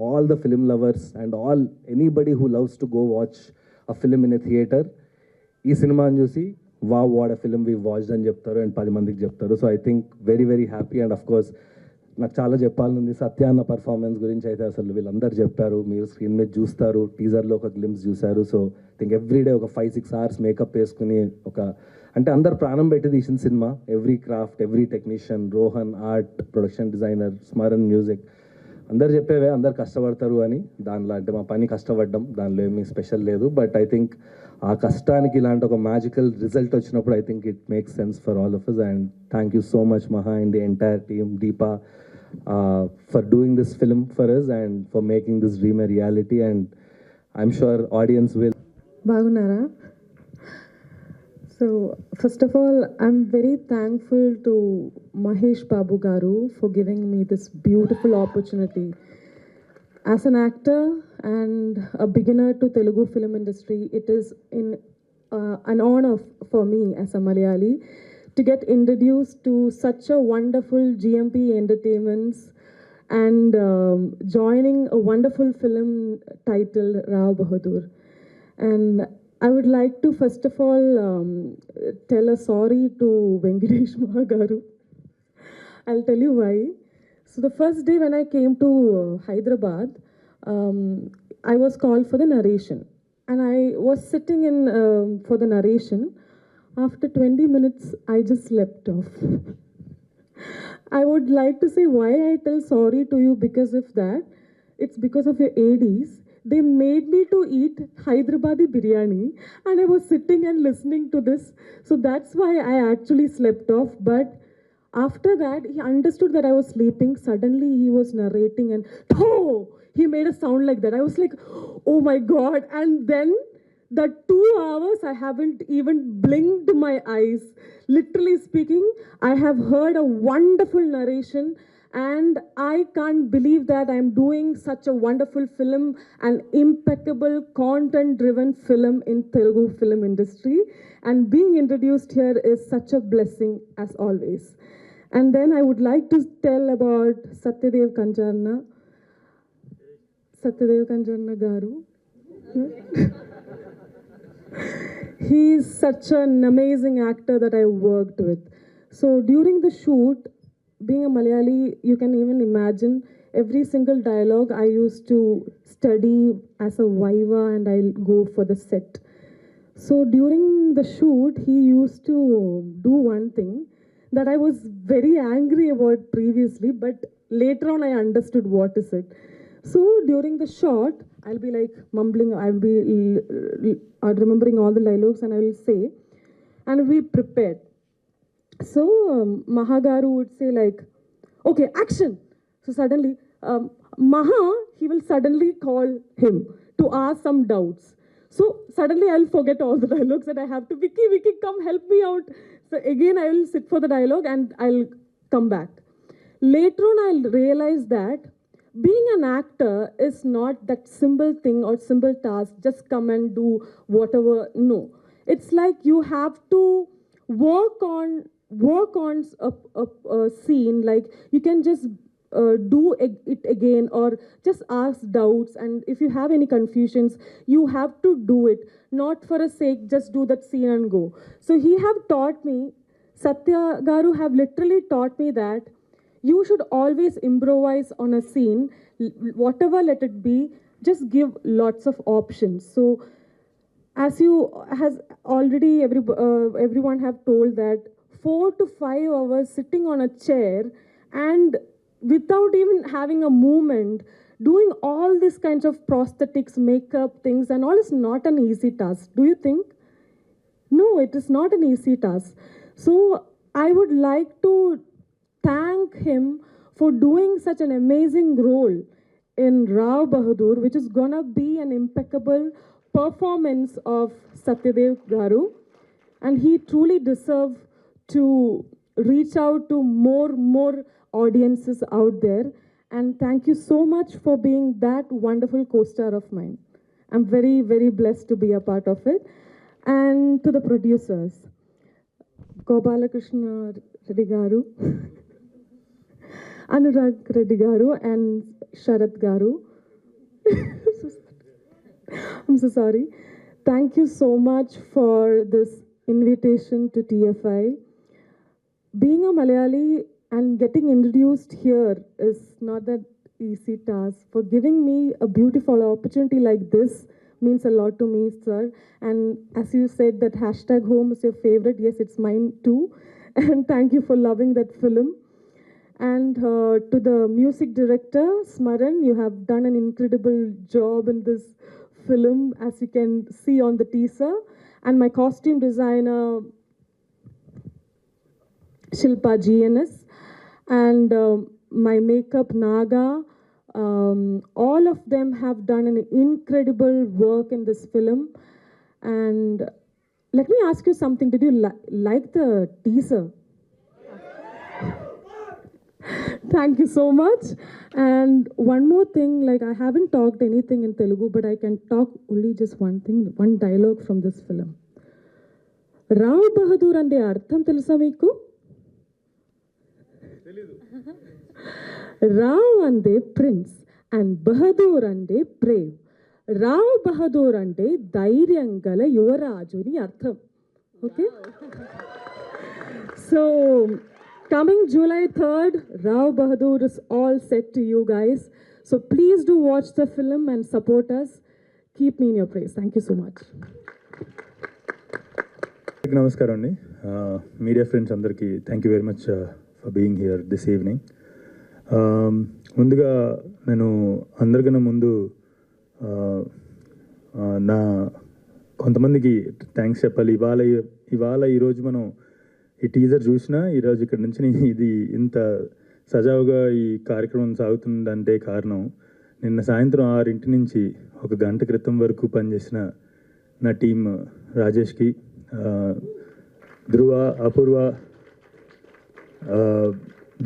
all the film lovers and all anybody who loves to go watch a film in a theatre ఈ సినిమాని చూసి what a film we watched అని చెప్తారు and 10 మందికి చెప్తారు. So I think very very happy. And of course నాకు చాలా చెప్పాలనుంది సత్య అన్న పర్ఫార్మెన్స్ గురించి. అయితే అసలు వీళ్ళందరూ చెప్పారు, మీరు స్క్రీన్ మీద చూస్తారు, టీజర్లో ఒక గ్లిమ్స్ చూశారు. సో థింక్ ఎవ్రీడే ఒక 5-6 hours మేకప్ వేసుకుని ఒక అంటే అందరు ప్రాణం పెట్టి తీసిన cinema. Every craft, every technician, Rohan art, production designer, Smaran music, అందరు చెప్పేవే అందరు కష్టపడతారు అని. దానిలో అంటే మా పని కష్టపడ్డం, దానిలో ఏమీ స్పెషల్ లేదు. బట్ ఐ థింక్ ఆ కష్టానికి ఇలాంటి ఒక మ్యాజికల్ రిజల్ట్ వచ్చినప్పుడు I think it makes sense for all of us. And thank you so much Maha and the entire team, Deepa, for doing this film for us and for making this dream a reality. And I'm sure audience will. Bagunara. So first of all, I'm very thankful to Mahesh Babu Garu for giving me this beautiful opportunity. As an actor and a beginner to Telugu film industry, it is an honor for me as a Malayali to get introduced to such a wonderful GMP Entertainments and joining a wonderful film titled Rao Bahadur. And I would like to first of all tell a sorry to Venkatesh Mahagaru. I'll tell you why. So the first day when I came to Hyderabad, I was called for the narration. And I was sitting in for the narration. After 20 minutes, I just slept off. I would like to say why I tell sorry to you because of that. It's because of your ADs. They made me to eat Hyderabadi biryani and I was sitting and listening to this. So that's why I actually slept off. But after that, he understood that I was sleeping. Suddenly he was narrating and oh, he made a sound like that. I was like, oh my God. And then the 2 hours, I haven't even blinked my eyes. Literally speaking, I have heard a wonderful narration and I can't believe that I'm doing such a wonderful film, an impeccable content-driven film in Telugu film industry. And being introduced here is such a blessing as always. And then I would like to tell about Satyadev Kanjarna. Satyadev Kanjarna Garu. He is such an amazing actor that I worked with. So during the shoot, being a Malayali, you can even imagine every single dialogue I used to study as a viva and I'll go for the set. So during the shoot, he used to do one thing that I was very angry about previously, but later on I understood what is it. So during the shot, I'll be like mumbling, I'll be remembering all the dialogues and I will say, and we prepared. So Mahagaru would say like, okay, action. So suddenly, Maha, he will suddenly call him to ask some doubts. So suddenly I'll forget all the dialogues and I have to, Vicky, come help me out. So again, I will sit for the dialogue and I'll come back. later on I realized that being an actor is not that simple thing or simple task, just come and do whatever. No, it's like you have to work on a scene. Like you can just do it again, or just ask doubts, and if you have any confusions, you have to do it, not for a sake just do that scene and go. So he have taught me, Satya garu have literally taught me that you should always improvise on a scene, whatever let it be, just give lots of options. So as you has already everyone have told that 4 to 5 hours sitting on a chair and without even having a movement, doing all these kinds of prosthetics, makeup things and all is not an easy task. Do you think? No, it is not an easy task. So I would like to thank him for doing such an amazing role in Rao Bahadur, which is gonna be an impeccable performance of Satyadev Garu, and he truly deserves to reach out to more audiences out there. And thank you so much for being that wonderful co-star of mine. I'm very, very blessed to be a part of it. And to the producers, Gopalakrishna Reddy Garu, Anurag Reddy Garu, and Sharat Garu. I'm so sorry. Thank you so much for this invitation to TFI. Being a Malayali and getting introduced here is not that easy task. For giving me a beautiful opportunity like this means a lot to me, sir. And as you said that hashtag home is your favorite, yes, it's mine too. And thank you for loving that film. And to the music director, Smaran, you have done an incredible job in this film, as you can see on the teaser. And my costume designer, Shilpa GNS, and my makeup Naga, all of them have done an incredible work in this film. And let me ask you something. Did you like the teaser? Thank you so much. And one more thing, like I haven't talked anything in Telugu, but I can talk only just one thing, one dialogue from this film. Rao Bahadur ante artham telusa meeku? Rao ante prince and Bahadur ante brave. Rao Bahadur ante ధైర్యం గల యువరాజు అని అర్థం. Okay? So coming July 3rd, Rao Bahadur is all set to you guys. So please do watch the film and support us. Keep me in your praise. Thank you so much. నమస్కారం అండి, media friends అందరికీ thank you very much for being here this evening. ముందుగా నేను అందరికన్నా ముందు నా కొంతమందికి thanks చెప్పాలి. ఇవాళ ఈరోజు మనం ఈ టీజర్ చూసినా ఈరోజు ఇక్కడ నుంచి ఇది ఇంత సజావుగా ఈ కార్యక్రమం సాగుతుందంటే కారణం నిన్న సాయంత్రం 6 నుంచి 1 గంట క్రితం వరకు పనిచేసిన నా టీమ్ రాజేష్కి, Dhruva, Apoorva,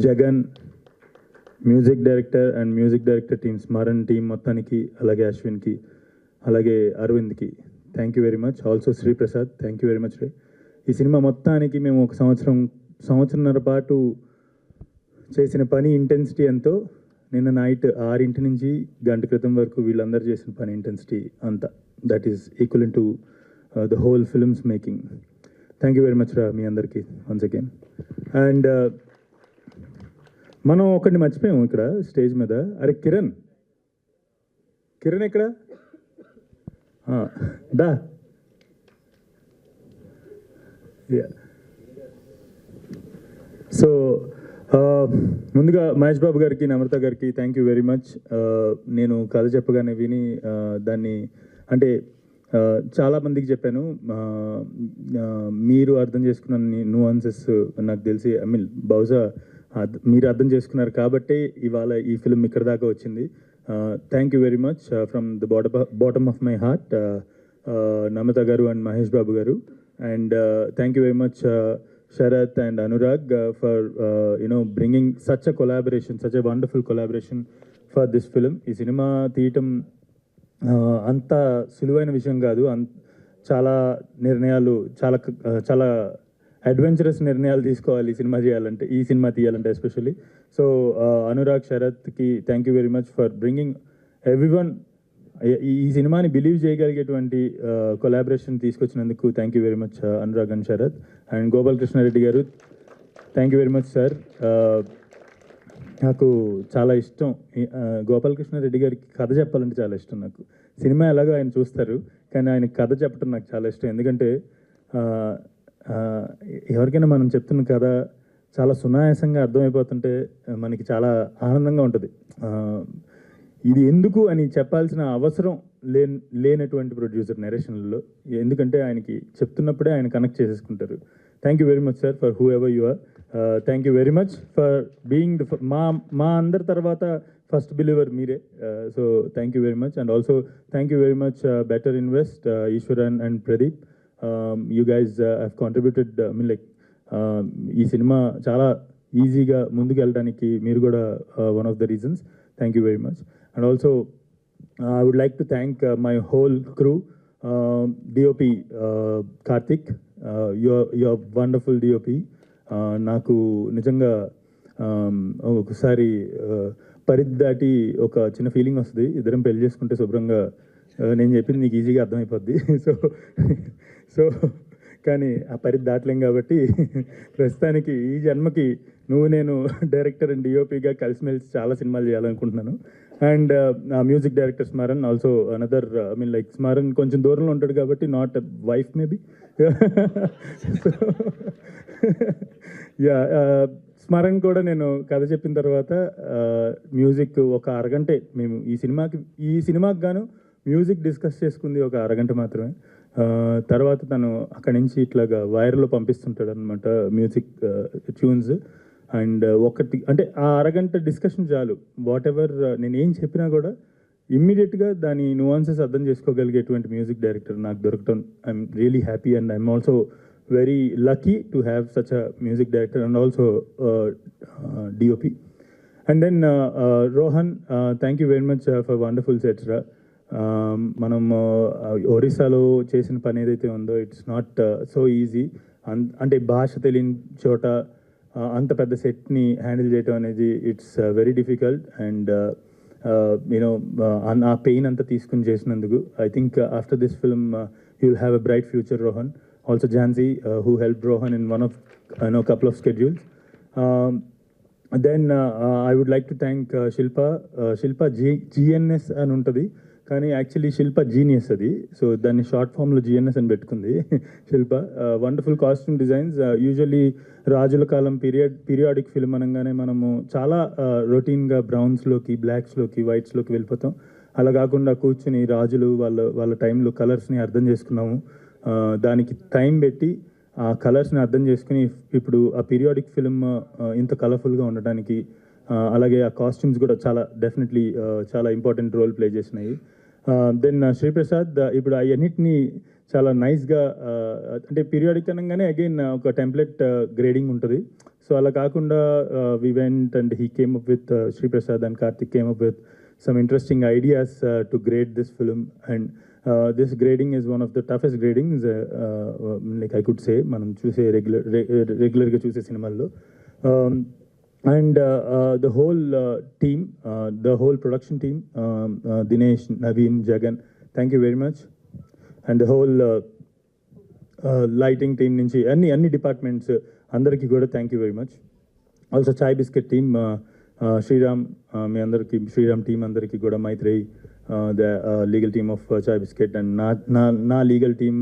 Jagan, music director team, Smaran team మొత్తానికి, అలాగే అశ్విన్కి, అలాగే అరవింద్కి thank you very much. Also Sriprasad, thank you very much రే. ఈ సినిమా మొత్తానికి మేము ఒక సంవత్సరంన్నర పాటు చేసిన పని ఇంటెన్సిటీ ఎంతో నిన్న నైట్ 6 నుంచి గంట క్రితం వరకు వీళ్ళందరూ చేసిన పని ఇంటెన్సిటీ అంతా, that is equal to the whole films making. Thank you very much రా మీ అందరికీ వన్స్ అగైన్. అండ్ మనం ఒకరిని మర్చిపోయాము ఇక్కడ స్టేజ్ మీద. అరే కిరణ్ ఎక్కడ? దా. సో ముందుగా మహేష్ బాబు గారికి, నమ్రత గారికి థ్యాంక్ యూ వెరీ మచ్. నేను కథ చెప్పగానే విని దాన్ని అంటే చాలామందికి చెప్పాను, మీరు అర్థం చేసుకున్న న్యూఆన్సెస్ నాకు తెలిసి, ఐ మీన్ బహుశా మీరు అర్థం చేసుకున్నారు కాబట్టి ఇవాళ ఈ ఫిల్మ్ ఇక్కడ దాకా వచ్చింది. Thank you very much from the bottom of my heart, Namrata గారు అండ్ మహేష్ బాబు గారు. And thank you very much Sharath and Anurag for bringing such a collaboration, such a wonderful collaboration for this film. ఈ cinema తీయటం అంత సులువైన విషయం కాదు. చాలా నిర్ణయాలు, చాలా అడ్వెంచరస్ నిర్ణయాలు తీసుకోవాలి ఈ సినిమా చేయాలంటే, ఈ సినిమా తీయాలంటే ఎస్పెషల్లీ. సో అనురాగ్, శరత్కి thank you very much for bringing everyone ఈ సినిమాని బిలీవ్ చేయగలిగేటువంటి కొలాబరేషన్ తీసుకొచ్చినందుకు thank you very much Anurag and Sharath. And Gopalakrishna Reddy గారు, thank you very much sir. నాకు చాలా ఇష్టం గోపాలకృష్ణారెడ్డి గారికి కథ చెప్పాలంటే చాలా ఇష్టం నాకు. సినిమా ఎలాగో ఆయన చూస్తారు, కానీ ఆయన కథ చెప్పడం నాకు చాలా ఇష్టం. ఎందుకంటే ఎవరికైనా మనం చెప్తున్న కథ చాలా సునాయాసంగా అర్థమైపోతుంటే మనకి చాలా ఆనందంగా ఉంటుంది. ఇది ఎందుకు అని చెప్పాల్సిన అవసరం లేనటువంటి ప్రొడ్యూసర్ నెరేషన్లలో, ఎందుకంటే ఆయనకి చెప్తున్నప్పుడే ఆయన కనెక్ట్ చేసేసుకుంటారు. Thank you very much sir for whoever you are. Thank you very much for being మా అందరి తర్వాత ఫస్ట్ బిలీవర్ మీరే. So thank you very much. And also thank you very much better invest, Eswaran and Pradeep. You guys have contributed. ఈ సినిమా చాలా ఈజీగా ముందుకు వెళ్ళడానికి మీరు కూడా one of the reasons. Thank you very much. And also, I would like to thank my whole crew, DOP Karthik, you're wonderful DOP. నాకు నిజంగా ఒకసారి పరిద్దాటి ఒక చిన్న ఫీలింగ్ వస్తుంది, ఇద్దరం పెళ్లి చేసుకుంటే శుభ్రంగా నేను చెప్పింది నీకు ఈజీగా అర్థమైపోద్ది. సో కానీ ఆ పరిధి దాటలేం కాబట్టి ప్రస్తుతానికి ఈ జన్మకి నువ్వు నేను డైరెక్టర్ అండ్ డిఓపిగా కలిసిమెలిసి చాలా సినిమాలు చేయాలనుకుంటున్నాను. And music director Smaran also another, like Smaran కొంచెం దూరంలో ఉంటాడు కాబట్టి not wife maybe. Yeah, Smaran కూడా నేను కథ చెప్పిన తర్వాత మ్యూజిక్ ఒక అరగంటే, మేము ఈ సినిమాకి గాను మ్యూజిక్ డిస్కస్ చేసుకుంది ఒక అరగంట మాత్రమే. తర్వాత తను అక్కడి నుంచి ఇట్లాగా వైర్లో పంపిస్తుంటాడు అనమాట మ్యూజిక్ ట్యూన్స్. అండ్ ఒకటి అంటే ఆ అరగంట డిస్కషన్ చాలు, వాట్ ఎవర్ నేను ఏం చెప్పినా కూడా ఇమ్మీడియట్గా దాని నువాన్సెస్ అర్థం చేసుకోగలిగేటువంటి మ్యూజిక్ డైరెక్టర్ నాకు దొరకటం I'm really happy. And I'm also very lucky to have such a music director and also DOP. And then Rohan, thank you very much for wonderful sets రా. మనం ఒరిస్సాలో చేసిన పని ఏదైతే ఉందో ఇట్స్ నాట్ సో ఈజీ. అంటే భాష తెలియని చోట అంత పెద్ద సెట్ని హ్యాండిల్ చేయడం అనేది it's very difficult. And you know ఆ పెయిన్ అంతా తీసుకుని చేసినందుకు I think after this film you will have a bright future. Rohan, also Jhansi who helped Rohan in one of couple of schedules. Then I would like to thank Shilpa GNS అని ఉంటుంది, కానీ actually Shilpa genius అది. So దాన్ని short ఫామ్లో GNS అని పెట్టుకుంది Shilpa. Wonderful costume designs. Usually రాజుల కాలం పీరియాడిక్ ఫిల్మ్ అనగానే మనము చాలా రొటీన్గా బ్రౌన్స్లోకి, బ్లాక్స్లోకి, వైట్స్లోకి వెళ్ళిపోతాం. అలా కాకుండా కూర్చుని రాజులు వాళ్ళ టైంలో కలర్స్ని అర్థం చేసుకున్నాము. దానికి టైం పెట్టి ఆ కలర్స్ని అర్థం చేసుకుని ఇప్పుడు ఆ పీరియాడిక్ ఫిల్మ్ ఇంత కలర్ఫుల్గా ఉండడానికి, అలాగే ఆ కాస్ట్యూమ్స్ కూడా చాలా డెఫినెట్లీ చాలా ఇంపార్టెంట్ రోల్ ప్లే చేసినాయి. దెన్ శ్రీప్రసాద్ ఇప్పుడు అవన్నిటిని చాలా నైస్గా, అంటే పీరియాడిక్ అనగానే అగైన్ ఒక టెంప్లెట్ గ్రేడింగ్ ఉంటుంది. సో అలా కాకుండా we went and he came up with Sriprasad and Karthik came up with some interesting ideas to grade this film. And this grading is one of the toughest gradings, like I could say మనం చూసే రెగ్యులర్గా చూసే సినిమాల్లో. And the whole team, the whole production team, Dinesh, Naveen, Jagan, thank you very much. And the whole lighting team నుంచి అన్ని departments అందరికీ కూడా thank you very much. Also Chai Biscuit team, Sriram, మీ అందరికీ శ్రీరామ్ టీం అందరికీ కూడా, Maitreyi, the legal team of Chai Biscuit, and నా legal team,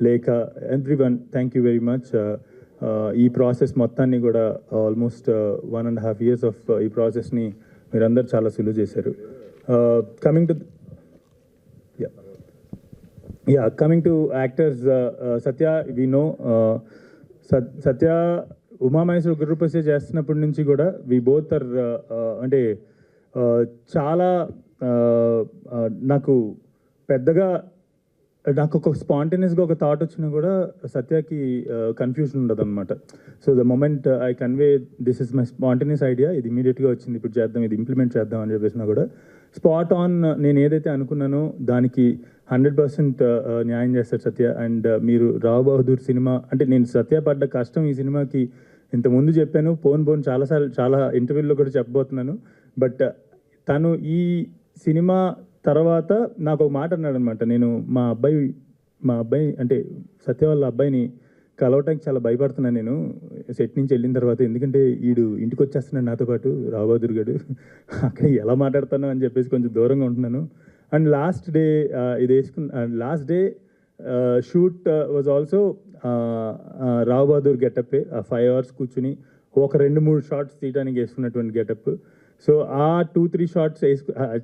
Lekha, everyone thank you very much. ఈ ప్రాసెస్ మొత్తాన్ని కూడా ఆల్మోస్ట్ 1.5 years ఆఫ్ ఈ ప్రాసెస్ని మీరందరూ చాలా సులువు చేశారు. Coming to actors, Satya, we know Satya Umamaheswara Guruprasad చేస్తున్నప్పటి నుంచి కూడా వి బోత్ ఆర్, అంటే చాలా నాకు పెద్దగా నాకు ఒక స్పాంటేనియస్గా ఒక థాట్ వచ్చినా కూడా సత్యకి కన్ఫ్యూజన్ ఉండదు అనమాట. So the moment I convey this is my spontaneous idea, ఇది ఇమీడియట్గా వచ్చింది, ఇప్పుడు చేద్దాం, ఇది ఇంప్లిమెంట్ చేద్దాం అని చెప్పేసినా కూడా స్పాట్ ఆన్ నేను ఏదైతే అనుకున్నానో దానికి 100% న్యాయం చేస్తారు సత్య. అండ్ మీరు రావు బహదూర్ సినిమా అంటే నేను సత్య పడ్డ కష్టం ఈ సినిమాకి ఇంతకుముందు చెప్పాను, పోన్ చాలాసార్లు చాలా ఇంటర్వ్యూల్లో కూడా చెప్పబోతున్నాను. బట్ తను ఈ సినిమా తర్వాత నాకు ఒక మాట అన్నాడు అనమాట. నేను మా అబ్బాయి అంటే సత్య వాళ్ళ అబ్బాయిని కలవటానికి చాలా భయపడుతున్నాను నేను సెట్ నుంచి వెళ్ళిన తర్వాత, ఎందుకంటే వీడు ఇంటికి వచ్చేస్తున్నాడు నాతో పాటు రావు బహదూర్ గారు, అక్కడ ఎలా మాట్లాడతాను అని చెప్పేసి కొంచెం దూరంగా ఉంటున్నాను. అండ్ లాస్ట్ డే ఇది వేసుకున్న last day shoot was also Rao Bahadur getup. 5 hours కూర్చుని ఒక 2-3 షార్ట్స్ తీయడానికి వేసుకున్నటువంటి గెటప్. సో ఆ 2-3 షార్ట్స్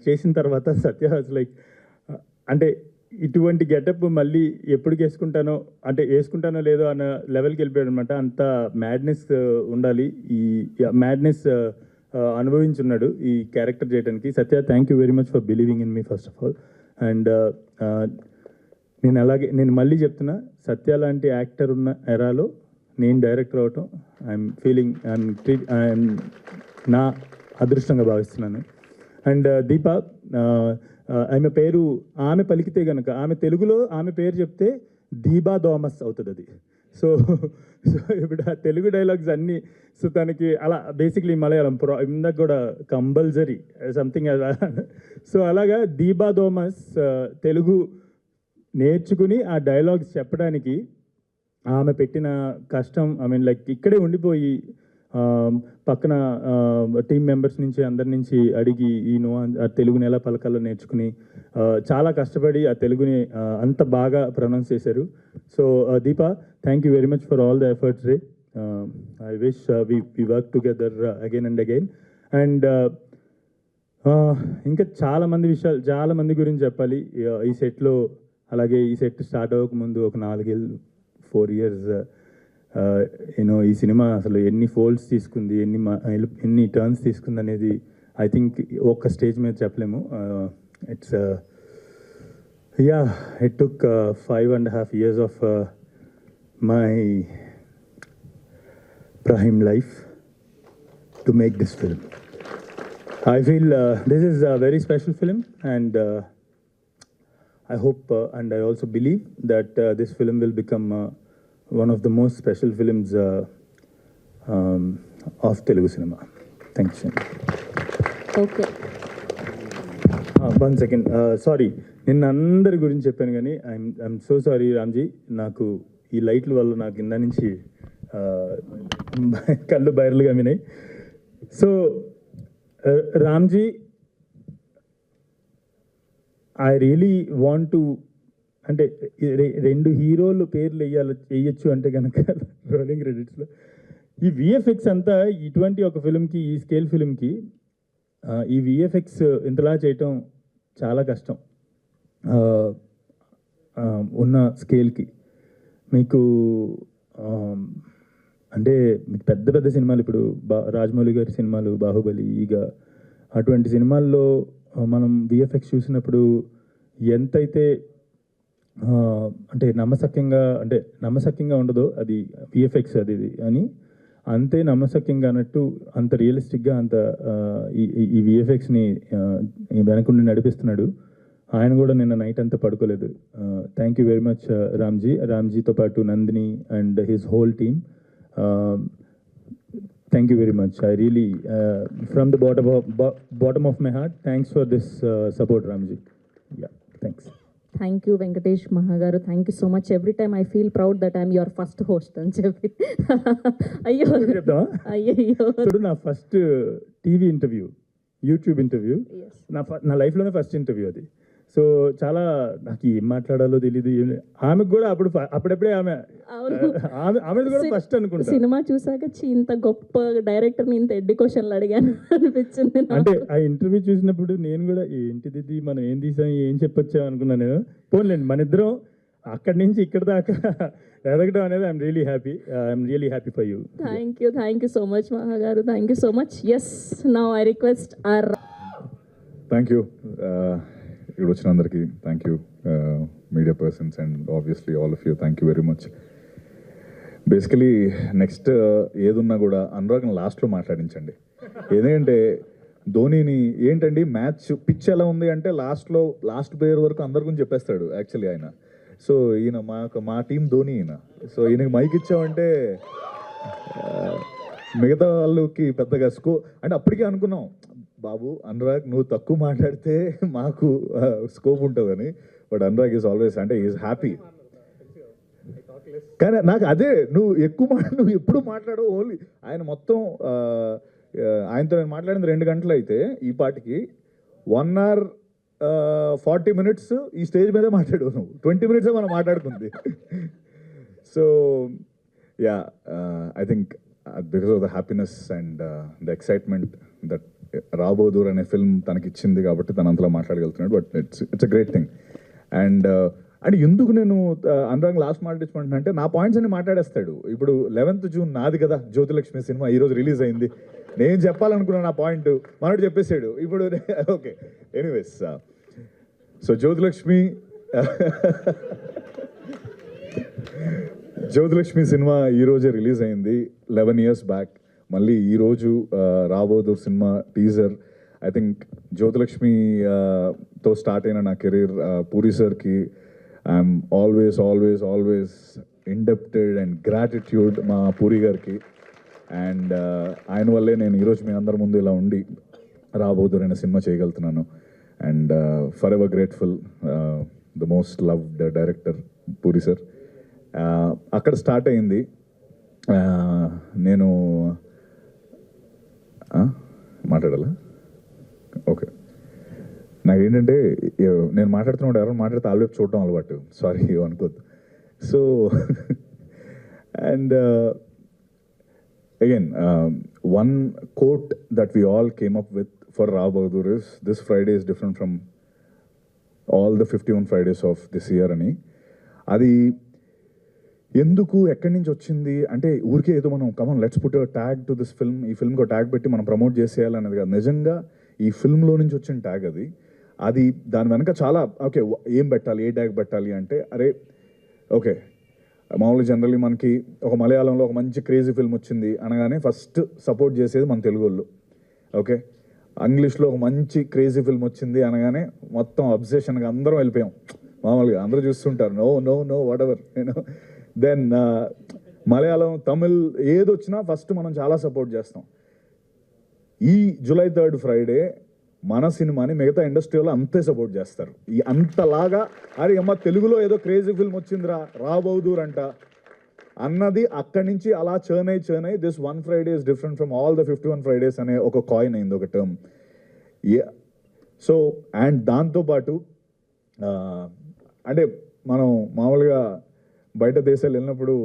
చేసిన తర్వాత సత్య లైక్ అంటే ఇటువంటి గెటప్ మళ్ళీ ఎప్పటికి వేసుకుంటానో లేదో అన్న లెవెల్కి వెళ్ళిపోయాడు అనమాట. అంత మ్యాడ్నెస్ ఉండాలి, ఈ మ్యాడ్నెస్ అనుభవించున్నాడు ఈ క్యారెక్టర్ చేయడానికి. Satya, thank you very much for believing in me first of all. And నేను మళ్ళీ చెప్తున్నా, సత్య లాంటి యాక్టర్ ఉన్న ఎరాలో నేను డైరెక్టర్ అవటం ఐఎమ్ నా అదృష్టంగా భావిస్తున్నాను. అండ్ దీప, ఆమె పలికితే కనుక తెలుగులో ఆమె పేరు చెప్తే దీబా థామస్ అవుతుంది అది. సో ఇప్పుడు ఆ తెలుగు డైలాగ్స్ అన్నీ సో తనకి అలా బేసిక్లీ మలయాళం ఇందాక కూడా కంపల్సరీ సంథింగ్. సో అలాగా దీబా థామస్ తెలుగు నేర్చుకుని ఆ డైలాగ్స్ చెప్పడానికి ఆమె పెట్టిన కష్టం, లైక్ ఇక్కడే ఉండిపోయి పక్కన టీం మెంబర్స్ నుంచి అందరి నుంచి అడిగి ఆ తెలుగుని ఎలా పలకాలో నేర్చుకుని చాలా కష్టపడి ఆ తెలుగుని అంత బాగా ప్రొనౌన్స్ చేశారు. So Deepa, thank you very much for all the efforts రే. I wish we work together again and again. And ఇంకా చాలా మంది గురించి చెప్పాలి ఈ సెట్లో. అలాగే ఈ సెట్ స్టార్ట్ అవ్వకముందు ఒక 4 years ఈ సినిమా అసలు ఎన్ని ఫోల్డ్స్ తీసుకుంది, ఎన్ని టర్న్స్ తీసుకుంది అనేది ఐ థింక్ ఒక్క స్టేజ్ మీద చెప్పలేము. It took 5.5 years of my prime life to make this film. I feel this is a very special film, and I hope and I also believe that this film will become one of the most special films of Telugu cinema. Thanks. Okay. 1 second. Sorry, నిన్న అందరి గురించి చెప్పాను కానీ I'm so sorry Ramji. నాకు ఈ లైట్ల వల్ల నాకు కింద నుంచి కళ్ళు బయర్లుగా వినాయి. So Ramji, I really want to అంటే 2 హీరోలు పేర్లు వేయచ్చు అంటే కనుక రోలింగ్ క్రెడిట్స్లో ఈ విఎఫ్ఎక్స్ అంతా ఇటువంటి ఒక ఫిల్మ్కి, ఈ స్కేల్ ఫిల్మ్కి ఈ విఎఫ్ఎక్స్ ఇంతలా చేయటం చాలా కష్టం ఉన్న స్కేల్కి. మీకు అంటే మీకు పెద్ద సినిమాలు ఇప్పుడు రాజమౌళి గారి సినిమాలు, బాహుబలి, ఈగ, అటువంటి సినిమాల్లో మనం విఎఫ్ఎక్స్ చూసినప్పుడు ఎంతైతే అంటే నమ్మశక్యంగా ఉండదో అది విఎఫ్ఎక్స్ అది అని, అంతే నమ్మశక్యంగా అన్నట్టు అంత రియలిస్టిక్గా అంత ఈ విఎఫ్ఎక్స్ని వెనకుండి నడిపిస్తున్నాడు. ఆయన కూడా నిన్న నైట్ అంతా పడుకోలేదు. థ్యాంక్ యూ వెరీ మచ్ రామ్జీతో పాటు Nandini and his whole team. Thank you very much. I really, from the bottom of my heart, thanks for this support, Ramji. Yeah, thanks. Thank you, Venkatesh Mahagaru. Thank you so much. Every time I feel proud that I'm your first host అని చెప్పి. అయ్యో నా first TV interview, YouTube interview, నా లైఫ్లోనే first interview అది. So చాలా నాకు ఏం మాట్లాడాలో తెలియదు. ఆమెకు కూడా అప్పుడప్పుడే ఆమె కూడా ఫస్ట్ అనుకుంటా సినిమా చూసాక ఇంత గొప్ప డైరెక్టర్ని ఇంత ఎడ్డి క్వశ్చన్లు అడిగాను అనిపించింది. అంటే ఆ ఇంటర్వ్యూ చూసినప్పుడు నేను కూడా ఏంటిది మనం ఏం తీసాం ఏం చెప్పొచ్చాం అనుకున్నాను. నేను పోన్లేండి, మన ఇద్దరం అక్కడి నుంచి ఇక్కడ దాకా ఎదగడం అనేది I'm really happy for you. Thank you so much మహాగారు. Thank you so much. Yes, now I request R. Thank you. ఇక్కడ వచ్చిన అందరికీ thank you, media persons and obviously all of you thank you very much. Basically next ఏదున్నా కూడా అనురాగ్ని లాస్ట్లో మాట్లాడించండి. ఎందుకంటే ధోనీని ఏంటండి match pitch ఎలా ఉంది అంటే లాస్ట్ ప్లేయర్ వరకు అందరి గురించి చెప్పేస్తాడు యాక్చువల్లీ ఆయన. సో ఈయన మా టీం ధోని ఈయన. సో ఈయనకి మైక్ ఇచ్చామంటే మిగతా వాళ్ళకి పెద్దగా అంటే అప్పటికే అనుకున్నాం బాబు అనురాగ్ నువ్వు తక్కువ మాట్లాడితే మాకు స్కోప్ ఉంటుందని. బట్ అనురాగ్ ఈజ్ ఆల్వేస్ అంటే ఈజ్ హ్యాపీ. కానీ నాకు అదే నువ్వు ఎప్పుడు మాట్లాడవు ఓన్లీ ఆయన మొత్తం ఆయనతో నేను మాట్లాడింది 2 గంటలు అయితే ఈ పాటికి 1 hour 40 minutes ఈ స్టేజ్ మీదే మాట్లాడావు నువ్వు. 20 minutes మనం మాట్లాడుకుంది. So ya I think because of the happiness and the excitement that రాబోదూర్ అనే ఫిల్మ్ తనకి ఇచ్చింది కాబట్టి తను అంతలా మాట్లాడగలుగుతున్నాడు. But it's a great thing. And ఎందుకు నేను అనురాగ్ లాస్ట్ మాట్లాడించుకుంటున్నా అంటే నా పాయింట్స్ అన్ని మాట్లాడేస్తాడు. ఇప్పుడు 11th June నాది కదా జ్యోతిలక్ష్మి సినిమా ఈరోజు రిలీజ్ అయింది. నేను చెప్పాలనుకున్నా నా పాయింట్ మనోడు చెప్పేశాడు. ఇప్పుడు okay anyways so Jyothilakshmi cinema ఈరోజే రిలీజ్ అయింది 11 years బ్యాక్. మళ్ళీ ఈరోజు Rabodoor cinema teaser. I think జ్యోతిలక్ష్మితో స్టార్ట్ అయిన నా కెరీర్ పూరి సార్కి I'm always indebted and gratitude మా పూరి గారికి. అండ్ ఆయన వల్లే నేను ఈరోజు మీ అందరి ముందు ఇలా ఉండి రాబోదూర్ అనే సినిమా చేయగలుగుతున్నాను. And for ever grateful the most loved director puri sir. అక్కడ స్టార్ట్ అయింది. నేను మాట్లాడాలా? ఓకే. నాకేంటంటే నేను మాట్లాడుతున్నాడు ఎవరైనా మాట్లాడితే ఆల్వేపు చూడటం అలవాటు. సారీ అనుకోద్దు. So and again one quote that we all came up with for Rao Bahadur is this Friday is different from all the 51 Fridays of this year అని. అది ఎందుకు ఎక్కడి నుంచి వచ్చింది అంటే ఊరికే ఏదో మనం come on let's put tag to this film, ఈ ఫిల్మ్కి ట్యాగ్ పెట్టి మనం ప్రమోట్ చేసేయాలనేది కాదు. నిజంగా ఈ ఫిల్మ్లో నుంచి వచ్చిన ట్యాగ్ అది దాని వెనక చాలా ఓకే ఏం పెట్టాలి, ఏ ట్యాగ్ పెట్టాలి అంటే అరే ఓకే మామూలుగా జనరల్లీ మనకి ఒక మలయాళంలో ఒక మంచి క్రేజీ ఫిల్మ్ వచ్చింది అనగానే ఫస్ట్ సపోర్ట్ చేసేది మన తెలుగు వాళ్ళు. ఓకే ఇంగ్లీష్లో ఒక మంచి క్రేజీ ఫిల్మ్ వచ్చింది అనగానే మొత్తం అబ్సెషన్గా అందరం వెళ్ళిపోయాం. మామూలుగా అందరూ చూస్తుంటారు no no no whatever you know. Then Malayalam Tamil ఏదొచ్చినా ఫస్ట్ మనం చాలా సపోర్ట్ చేస్తాం. ఈ July 3rd Friday మన సినిమాని మిగతా ఇండస్ట్రీలో అంతే సపోర్ట్ చేస్తారు. ఈ అంతలాగా అరే అమ్మ తెలుగులో ఏదో క్రేజీ ఫిల్మ్ వచ్చిందిరా రాబోదూర్ అంట అన్నది అక్కడి నుంచి అలా చర్న్ అయ్యి this 1 Friday is different from all the 51 Fridays అనే ఒక కాయిన్ అయింది, ఒక టర్మ్. సో అండ్ దాంతోపాటు అంటే మనం మామూలుగా బయట దేశాలు వెళ్ళినప్పుడు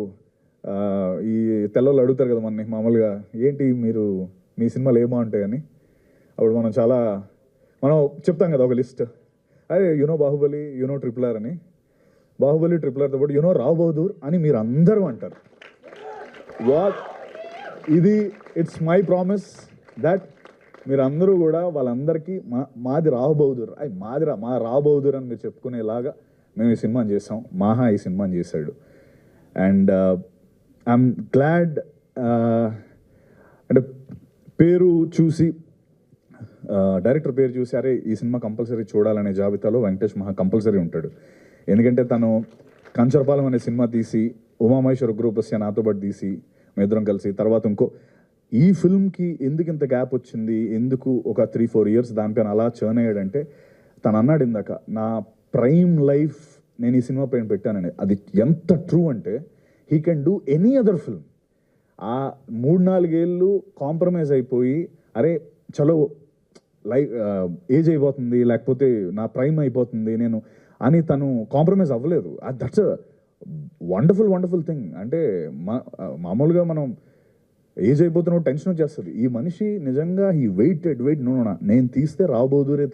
ఈ తెల్లవాళ్ళు అడుగుతారు కదా మనని మామూలుగా ఏంటి మీరు మీ సినిమాలు ఏమో ఉంటాయని. అప్పుడు మనం చెప్తాం కదా ఒక లిస్ట్. అదే యునో బాహుబలి, యునో RRR అని. బాహుబలి RRRతో పాటు యునో రావ్ బహదూర్ అని మీరు అందరూ అంటారు. ఇది ఇట్స్ మై ప్రామిస్ దట్ మీరు అందరూ కూడా వాళ్ళందరికీ మాది రావ్ బహదూర్ మా రావ్ బహదూర్ అని మీరు చెప్పుకునేలాగా మేము ఈ సినిమాని చేసాం. మాహా ఈ సినిమాని చేశాడు. అండ్ ఐఎమ్ గ్లాడ్ అంటే పేరు చూసి డైరెక్టర్ పేరు చూసి అరే ఈ సినిమా కంపల్సరీ చూడాలనే జాబితాలో వెంకటేష్ మహా కంపల్సరీ ఉంటాడు. ఎందుకంటే తను కంచరపాలెం అనే సినిమా తీసి ఉమామహేశ్వర గ్రూపస్య నాతో పాటు తీసి మేమిద్దరం కలిసి తర్వాత ఈ ఫిల్మ్కి ఎందుకు ఇంత గ్యాప్ వచ్చింది, ఎందుకు ఒక 3-4 years దానిపైన అలా చర్న్ అయ్యాడంటే తను అన్నాడు ఇందాక నా ప్రైమ్ లైఫ్ నేను ఈ సినిమా పైన పెట్టానని. అది ఎంత ట్రూ అంటే he can do any other film. ఆ 3-4 ఏళ్ళు కాంప్రమైజ్ అయిపోయి అరే చలో లైఫ్ ఏజ్ అయిపోతుంది లేకపోతే నా ప్రైమ్ అయిపోతుంది నేను అని తను కాంప్రమైజ్ అవ్వలేదు. That's a wonderful thing. అంటే మామూలుగా మనం ఏజ్ అయిపోతున్న టెన్షన్ వచ్చేస్తుంది. ఈ మనిషి నిజంగా ఈ వెయిట్ నో నేను తీస్తే రాబోదూరే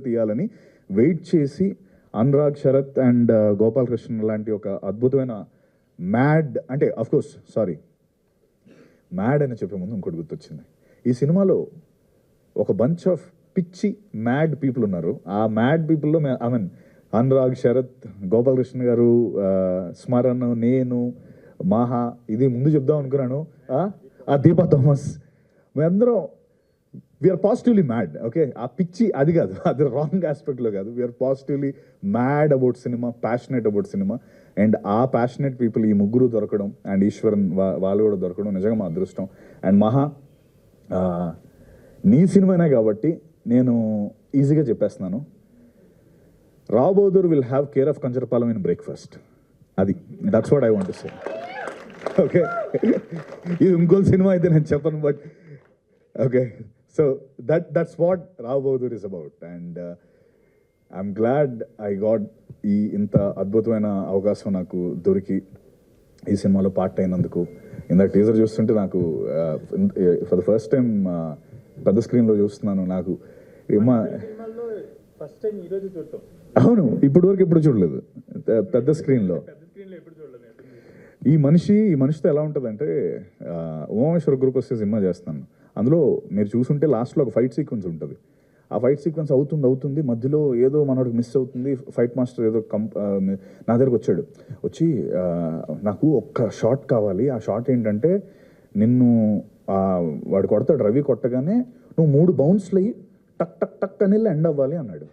తీయాలని వెయిట్ చేసి అనురాగ్, శరత్ అండ్ గోపాలకృష్ణ లాంటి ఒక అద్భుతమైన మ్యాడ్ అంటే అఫ్కోర్స్ మ్యాడ్ అని చెప్పే ముందు ఇంకోటి గుర్తొచ్చింది. ఈ సినిమాలో ఒక బంచ్ ఆఫ్ పిచ్చి మ్యాడ్ పీపుల్ ఉన్నారు. ఆ మ్యాడ్ పీపుల్లో ఐ మీన్ అనురాగ్, శరత్, గోపాలకృష్ణ గారు, స్మరణ్, నేను, మాహా, ఇది ముందు చెప్దాం అనుకున్నాను, ఆ దీపా థామస్, మేమందరం వీఆర్ పాజిటివ్లీ మ్యాడ్. ఓకే, ఆ పిచ్చి అది కాదు, అది రాంగ్ ఆస్పెక్ట్లో కాదు. We are positively mad about cinema, passionate about cinema. And ఆ ప్యాషనెట్ పీపుల్ ఈ ముగ్గురు దొరకడం, అండ్ ఈశ్వరన్ వాళ్ళు కూడా దొరకడం నిజంగా మా అదృష్టం. అండ్ మహా, నీ సినిమానే కాబట్టి నేను ఈజీగా చెప్పేస్తున్నాను, Rao Bahadur will have care of Kancharapalem in breakfast. అది that's what I want to say. Okay, ఇది ఇంకో సినిమా అయితే నేను చెప్పను, but okay, so that's what Rao Bahadur is about. And I'm glad I got ఈ ఇంత అద్భుతమైన అవకాశం నాకు దొరికి ఈ సినిమాలో పార్ట్ అయినందుకు. ఇందాక టీజర్ చూస్తుంటే నాకు ఫర్ ద ఫస్ట్ టైం పెద్ద స్క్రీన్లో చూస్తున్నాను. నాకు ఫస్ట్ టైం ఈరోజు చూడటం. అవును, ఇప్పుడు వరకు ఎప్పుడు చూడలేదు పెద్ద స్క్రీన్లో. ఈ మనిషితో ఎలా ఉంటుందంటే, ఉమామేశ్వర గ్రూప్ వస్తే సినిమా చేస్తాను, అందులో మీరు చూసుంటే లాస్ట్లో ఒక ఫైట్ సీక్వెన్స్ ఉంటుంది. ఆ ఫైట్ సీక్వెన్స్ అవుతుంది, మధ్యలో ఏదో మనోడికి మిస్ అవుతుంది. ఫైట్ మాస్టర్ ఏదో నా దగ్గరకు వచ్చి నాకు ఒక్క షాట్ కావాలి. ఆ షాట్ ఏంటంటే, నిన్ను వాడు కొడతాడు, రవి కొట్టగానే నువ్వు 3 బౌన్స్లు అయ్యి టక్ టక్ టక్ అని ఎండ్ అవ్వాలి అన్నాడు.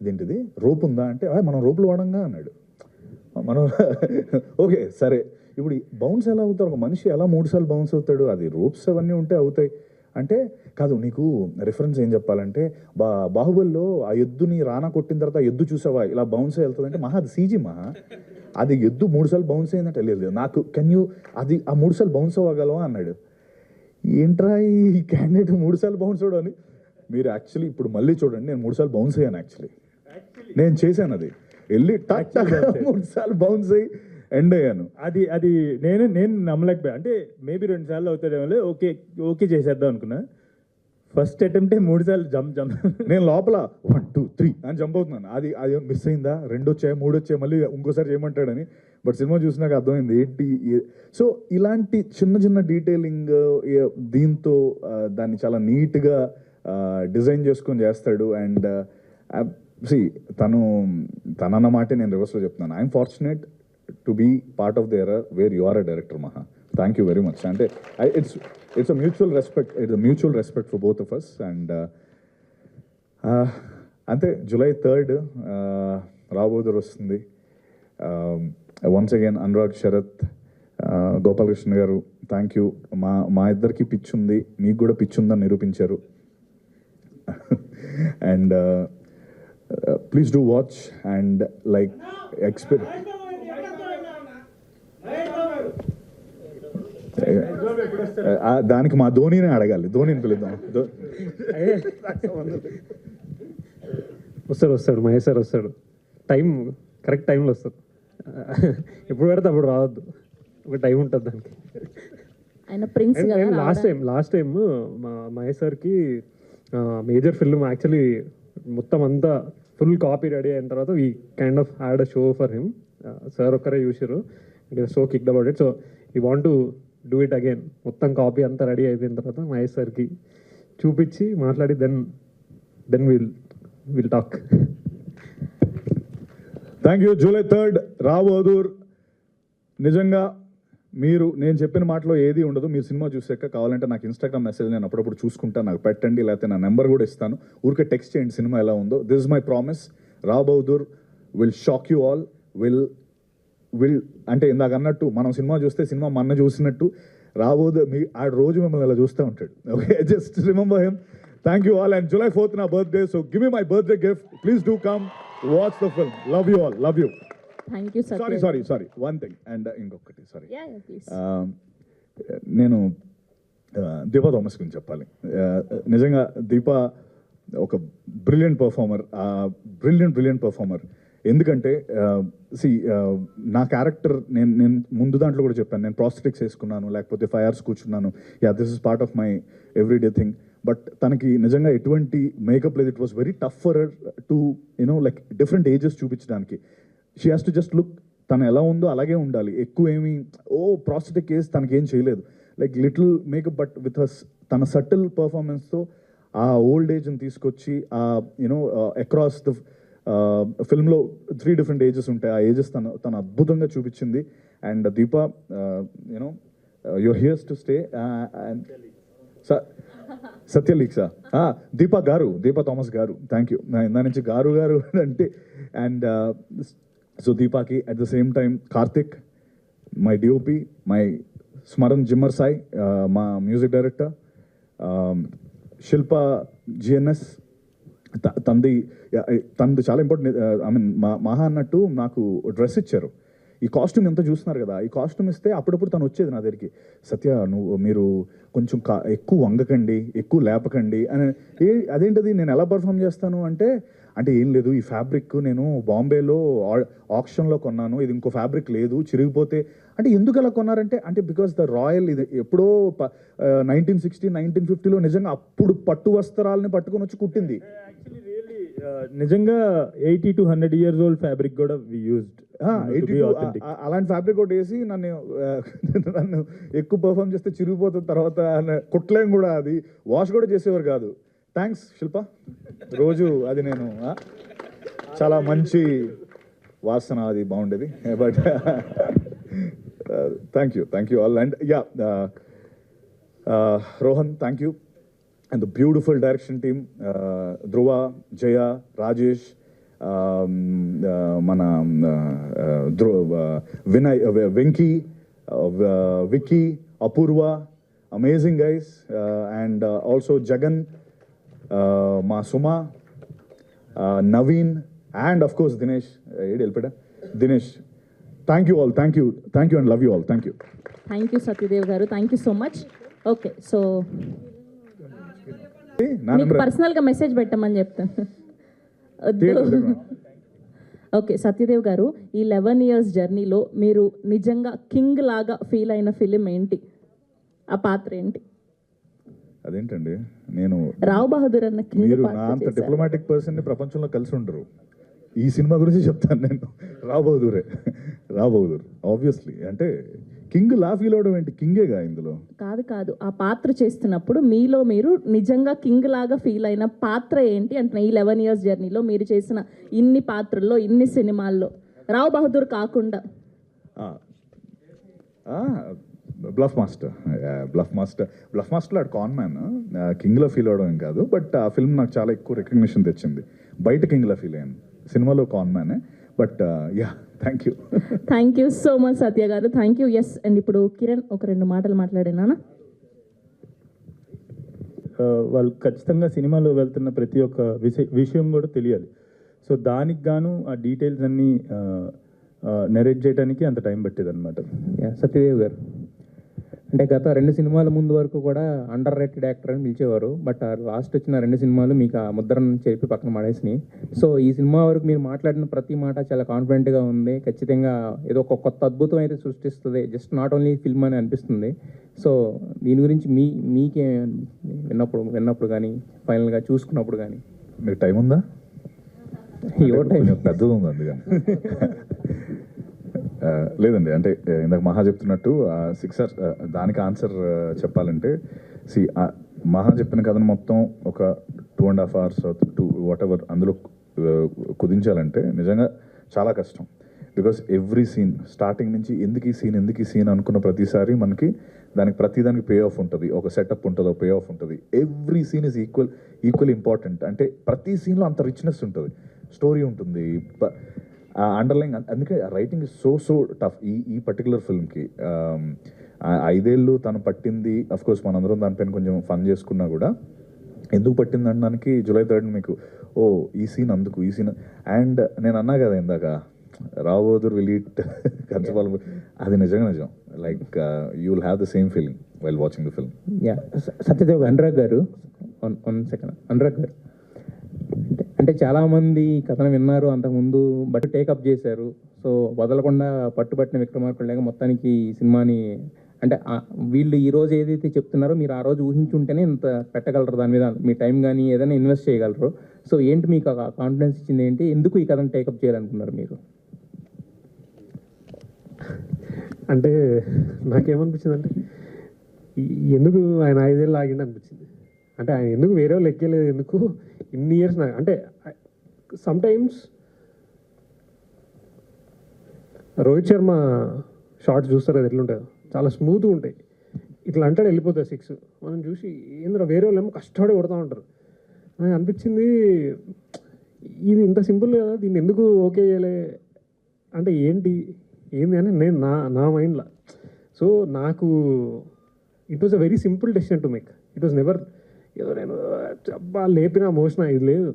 ఇదేంటిది, రోప్ ఉందా అంటే, మనం రోపులు వాడంగా అన్నాడు. మనం ఓకే సరే, ఇప్పుడు బౌన్స్ ఎలా అవుతారు, ఒక మనిషి ఎలా 3 సార్లు బౌన్స్ అవుతాడు, అది రోప్స్ అవన్నీ ఉంటే అవుతాయి అంటే. కాదు, నీకు రిఫరెన్స్ ఏం చెప్పాలంటే, బాహుబలిలో ఆ ఎద్దుని రానా కొట్టిన తర్వాత ఎద్దు చూసావా ఇలా బౌన్స్ వెళ్తుందంటే, మహా అది సీజీ, మహా అది ఎద్దు 3 సార్లు బౌన్స్ అయిందంటే, లేదు నాకు అది ఆ 3 సార్లు బౌన్స్ అవ్వగలవా అన్నాడు. ఏంట్రా ఈ క్యాండిడేట్ 3 సార్లు బౌన్స్ అవడం అని. మీరు యాక్చువల్లీ ఇప్పుడు మళ్ళీ చూడండి, నేను 3 సార్లు బౌన్స్ అయ్యాను. యాక్చువల్లీ నేను చేశాను, అది వెళ్ళి టక్ టక్ 3 సార్లు బౌన్స్ అయ్యి ఎండ్ అయ్యాను. అది నేను నమ్మలేకపోయా. అంటే మేబీ 2 సార్లు అవుతాడేమో, ఓకే చేసేద్దాం అనుకున్నా. ఫస్ట్ అటెంప్టే 3 సార్లు జంప్. నేను లోపల 1 2 3 అని జంప్ అవుతున్నాను. అది మిస్ అయిందా, 2 వచ్చాయి 3 వచ్చాయి, మళ్ళీ ఇంకోసారి చేయమంటాడని. బట్ సినిమా చూసినాక అర్థమైంది ఏంటి. సో ఇలాంటి చిన్న డీటెయిలింగ్ దీంతో దాన్ని చాలా నీట్గా డిజైన్ చేసుకొని చేస్తాడు. అండ్ తనన్న మాటే నేను రివర్స్లో చెప్తున్నాను. I'm fortunate to be part of the era where you are a director, Maha. Thank you very much. అంటే it's a mutual respect for both of us. And అంతే, July 3rd రావ్ బహదూర్ వస్తుంది. వన్స్ అగైన్ అనురాగ్, శరత్, గోపాలకృష్ణ గారు, thank you. మా ఇద్దరికి pitch ఉంది, మీకు కూడా pitch ఉందని నిరూపించారు. And please do watch and like దానికి మా ధోనినే అడగాలి, ధోనిని పిలుద్దాం. వస్తాడు మహేష్ సార్ వస్తాడు, కరెక్ట్ టైంలో వస్తాడు. ఎప్పుడు పెడితే అప్పుడు రావద్దు, ఒక టైం ఉంటుంది దానికి. ఆయన ప్రిన్స్ లాస్ట్ టైం మహేష్ సార్కి మేజర్ ఫిల్మ్ యాక్చువల్లీ మొత్తం అంతా ఫుల్ కాపీ రెడీ అయిన తర్వాత we kind of had a show for him. Sir ఒక్కరే చూసారు, it was so kicked about it. So I want to do it again. మొత్తం copy అంతా ready అయిపోయిన తర్వాత మహేష్ సార్కి చూపించి మాట్లాడి then will talk. Thank you. July 3rd Rao Bahadur. నిజంగా నేను చెప్పిన మాటలో ఏది ఉండదు. మీరు సినిమా చూసాక కావాలంటే నాకు ఇన్స్టాగ్రామ్ మెసేజ్ నేను అప్పుడప్పుడు చూసుకుంటాను, నాకు పెట్టండి, లేకపోతే నా నెంబర్ కూడా ఇస్తాను. ఊరికే టెక్స్ట్ చేయండి సినిమా ఎలా ఉందో. This is my promise. Rao Bahadur will shock you all. Will అంటే ఇందాక అన్నట్టు, మనం సినిమా చూస్తే సినిమా మొన్న చూసినట్టు రావ్ బహదూర్ ఆ రోజు మిమ్మల్ని ఇలా చూస్తూ ఉంటాడు. Okay, just remember him. Thank you all. And July 4th నా birthday, so give me my birthday gift. Please do come watch the film. Love you all. Love you. Thank you sir. Sorry one thing. And ఇంకొకటి, sorry, please. నేను Deepa Thomas గురించి చెప్పాలి. నిజంగా దీపా ఒక brilliant performer. ఎందుకంటే నా character నేను ముందు దాంట్లో కూడా చెప్పాను, నేను ప్రాస్థెటిక్స్ వేసుకున్నాను, లేకపోతే 5 hours కూర్చున్నాను. This is part of my everyday thing. But తనకి నిజంగా ఎటువంటి మేకప్ లేదు. It was very tough for her to like different ages చూపించడానికి. She has to just look, తను ఎలా ఉందో అలాగే ఉండాలి. ఎక్కువ ఏమి ప్రాస్థెటిక్ వేసి తనకేం చేయలేదు, like little makeup. But with his తన సటిల్ పర్ఫార్మెన్స్తో ఆ ఓల్డ్ ఏజ్ని తీసుకొచ్చి యూనో అక్రాస్ ద ఫిల్మ్లో 3 డిఫరెంట్ ఏజెస్ ఉంటాయి. ఆ ఏజెస్ తను అద్భుతంగా చూపించింది. And Deepa you know your here's to stay. And సత్యలీక్ sir, Deepa Thomas garu, thank you. ఇందా నుంచి గారు అంటే. అండ్ సో దీపాకి at the same time Karthik, my DOP, my Smaran జిమ్మర్ సాయి, మా మ్యూజిక్ డైరెక్టర్, శిల్ప జిఎన్ఎస్, తనది చాలా ఇంపార్టెంట్. ఐ మీన్ మహా అన్నట్టు నాకు డ్రెస్ ఇచ్చారు. ఈ కాస్ట్యూమ్ ఎంత చూస్తున్నారు కదా, ఈ కాస్ట్యూమ్ ఇస్తే అప్పుడప్పుడు తను వచ్చేది నా దగ్గరికి, సత్య మీరు కొంచెం ఎక్కువ వంగకండి, ఎక్కువ లేపకండి అని. అదేంటది, నేను ఎలా పర్ఫామ్ చేస్తాను అంటే ఏం లేదు, ఈ ఫ్యాబ్రిక్ నేను బాంబేలో ఆక్షన్లో కొన్నాను, ఇది ఇంకో ఫ్యాబ్రిక్ లేదు, చిరిగిపోతే. అంటే ఎందుకు అలా కొన్నారంటే బికాస్ ద రాయల్, ఇది ఎప్పుడో 1960, 1950లో నిజంగా అప్పుడు పట్టు వస్త్రాలని పట్టుకొని వచ్చి కుట్టింది. నిజంగా 80 to 100 years old ఫ్యాబ్రిక్ కూడా వి యూజ్డ్. అలాంటి ఫ్యాబ్రిక్ ఒకటి వేసి నన్ను ఎక్కువ పర్ఫామ్ చేస్తే చిరిగిపోతుంది, తర్వాత కుట్టలేం కూడా, అది వాష్ కూడా చేసేవారు కాదు. థ్యాంక్స్ శిల్ప, రోజు అది నేను చాలా మంచి వాసన, అది బాగుండేది. But thank you all. And Rohan, thank you. And the beautiful direction team, Dhruva, Jaya, Rajesh, Vinay, Venki, Vicky, Apurva, amazing guys. And also Jagan, Masuma, Naveen, and of course Dinesh. Dinesh, thank you all, thank you and love you all, thank you. Thank you Satyadev garu, thank you so much. Okay, so మీకు పర్సనల్గా message పెట్టమని చెప్తాను. Okay Satyadev గారు, ఈ 11 years జర్నీలో మీరు నిజంగా king లాగా ఫీల్ అయిన ఫిలిం ఏంటి? ఆ పాత్ర ఏంటి? అదేంటండి, నేను రావ్ బహదూర్ అన్న కింగ్ మీరు పాత్ర నా అంత చేశారు. డిప్లొమాటిక్ పర్సన్ ని ప్రపంచంలో కలిసి ఉండరు. ఈ సినిమా గురించి చెప్తాను నేను. రావ్ బహదూర్ ఆబ్వియస్లీ, అంటే కింగ్ లా ఫీల్ అవడం ఏంటి, కింగేగా ఇందులో. కాదు ఆ పాత్ర చేస్తున్నప్పుడు మీలో మీరు నిజంగా కింగ్ లాగా ఫీల్ అయిన పాత్ర ఏంటి అంటున్నా. ఈ 11 years జర్నీలో మీరు చేసిన ఇన్ని పాత్రల్లో, ఇన్ని సినిమాల్లో రావ్ బహదూర్ కాకుండా బ్లఫ్ మాస్టర్ ఆడు కాన్ మ్యాన్, కింగ్లో ఫీల్ అవడం ఏం కాదు. బట్ ఆ ఫిల్మ్ నాకు చాలా ఎక్కువ రికగ్నిషన్ తెచ్చింది. బయట కింగ్లో ఫీల్ అయ్యాను, సినిమాలో కాన్ మ్యానే. But thank you so much Satya garu, thank you. Yes, and ఇప్పుడు కిరణ్ ఒక 2 మాటలు మాట్లాడేనా? వాళ్ళు ఖచ్చితంగా సినిమాలో వెళ్తున్న ప్రతి ఒక్క విషయం కూడా తెలియాలి. సో దానికి గాను ఆ డీటెయిల్స్ అన్నీ నెరేట్ చేయడానికి అంత టైం పట్టేది అనమాట. సత్యదేవ్ గారు అంటే గత 2 సినిమాల ముందు వరకు కూడా అండర్ రేటెడ్ యాక్టర్ అని పిలిచేవారు. బట్ లాస్ట్ వచ్చిన 2 సినిమాలు మీకు ఆ ముద్రను చెప్పి పక్కన మాడేసినాయి. సో ఈ సినిమా వరకు మీరు మాట్లాడిన ప్రతి మాట చాలా కాన్ఫిడెంట్గా ఉంది. ఖచ్చితంగా ఏదో ఒక కొత్త అద్భుతం అయితే సృష్టిస్తుంది, జస్ట్ నాట్ ఓన్లీ ఫిల్మ్ అని అనిపిస్తుంది. సో దీని గురించి మీకే విన్నప్పుడు కానీ ఫైనల్గా చూసుకున్నప్పుడు కానీ మీకు టైం ఉందా? పెద్దది ఉంది అందుకని. లేదండి, అంటే ఇందాక మహా చెప్తున్నట్టు 6 hours దానికి ఆన్సర్ చెప్పాలంటే, మహా చెప్పిన కథను మొత్తం ఒక 2.5 hours 2 whatever అందులో కుదించాలంటే నిజంగా చాలా కష్టం. బికాస్ ఎవ్రీ సీన్ స్టార్టింగ్ నుంచి ఎందుకు ఈ సీన్ అనుకున్న ప్రతిసారి మనకి ప్రతిదానికి పే ఆఫ్ ఉంటుంది, ఒక సెటప్ ఉంటుంది, ఒక పే ఆఫ్ ఉంటుంది. Every scene is equal important. అంటే ప్రతి సీన్లో అంత రిచ్నెస్ ఉంటుంది, స్టోరీ ఉంటుంది, అండర్లైన్. అందుకే రైటింగ్ ఇస్ సో టఫ్ ఈ పర్టికులర్ ఫిల్మ్కి. 5 ఏళ్ళు తను పట్టింది. అఫ్కోర్స్ మనందరం దానిపైన కొంచెం ఫన్ చేసుకున్నా కూడా, ఎందుకు పట్టింది అనడానికి July 3rd మీకు ఈ సీన్ అందుకు, ఈ సీన్. అండ్ నేను అన్నా కదా ఇందాక, రావ్ బహదూర్ విల్ ఈట్ కంచపాల, అది నిజం. Like you will have the same feeling while watching the film. Satyadev Anurag గారు, 1 second. అనురాగ్ గారు అంటే చాలామంది కథను విన్నారు అంతకుముందు, బట్ టేకప్ చేశారు. సో వదలకుండా పట్టుబట్టిన విక్రమార్కుడు మొత్తానికి ఈ సినిమాని, అంటే వీళ్ళు ఈరోజు ఏదైతే చెప్తున్నారో మీరు ఆ రోజు ఊహించుంటేనే ఇంత పెట్టగలరు, దాని మీద మీ టైం కానీ ఏదైనా ఇన్వెస్ట్ చేయగలరు. సో ఏంటి మీకు ఆ కాన్ఫిడెన్స్ ఇచ్చింది ఏంటి? ఎందుకు ఈ కథను టేకప్ చేయాలనుకున్నారు మీరు? అంటే నాకేమనిపించింది అంటే, ఎందుకు ఆయన 5 ఏళ్ళు ఆగింది అనిపించింది. అంటే ఆయన ఎందుకు వేరే వాళ్ళు ఎక్కేలేదు, ఎందుకు ఇన్ని ఇయర్స్ నాకు అంటే సమ్టైమ్స్ రోహిత్ శర్మ షార్ట్స్ చూస్తారు అది ఎట్లుంటుందో చాలా స్మూత్గా ఉంటాయి, ఇట్లా అంటాడు వెళ్ళిపోతుంది 6. మనం చూసి ఏంద్ర వేరే వాళ్ళు ఏమో కష్టపడి కొడతా ఉంటారు. నాకు అనిపించింది ఇది ఇంత సింపుల్ కదా, దీన్ని ఎందుకు ఓకే చేయలే అంటే ఏంటి అని నేను నా మైండ్లో. సో నాకు it was a very simple decision to make. It was never ఏదో నేను అబ్బా లేపిన మోషన్ ఇది లేదు,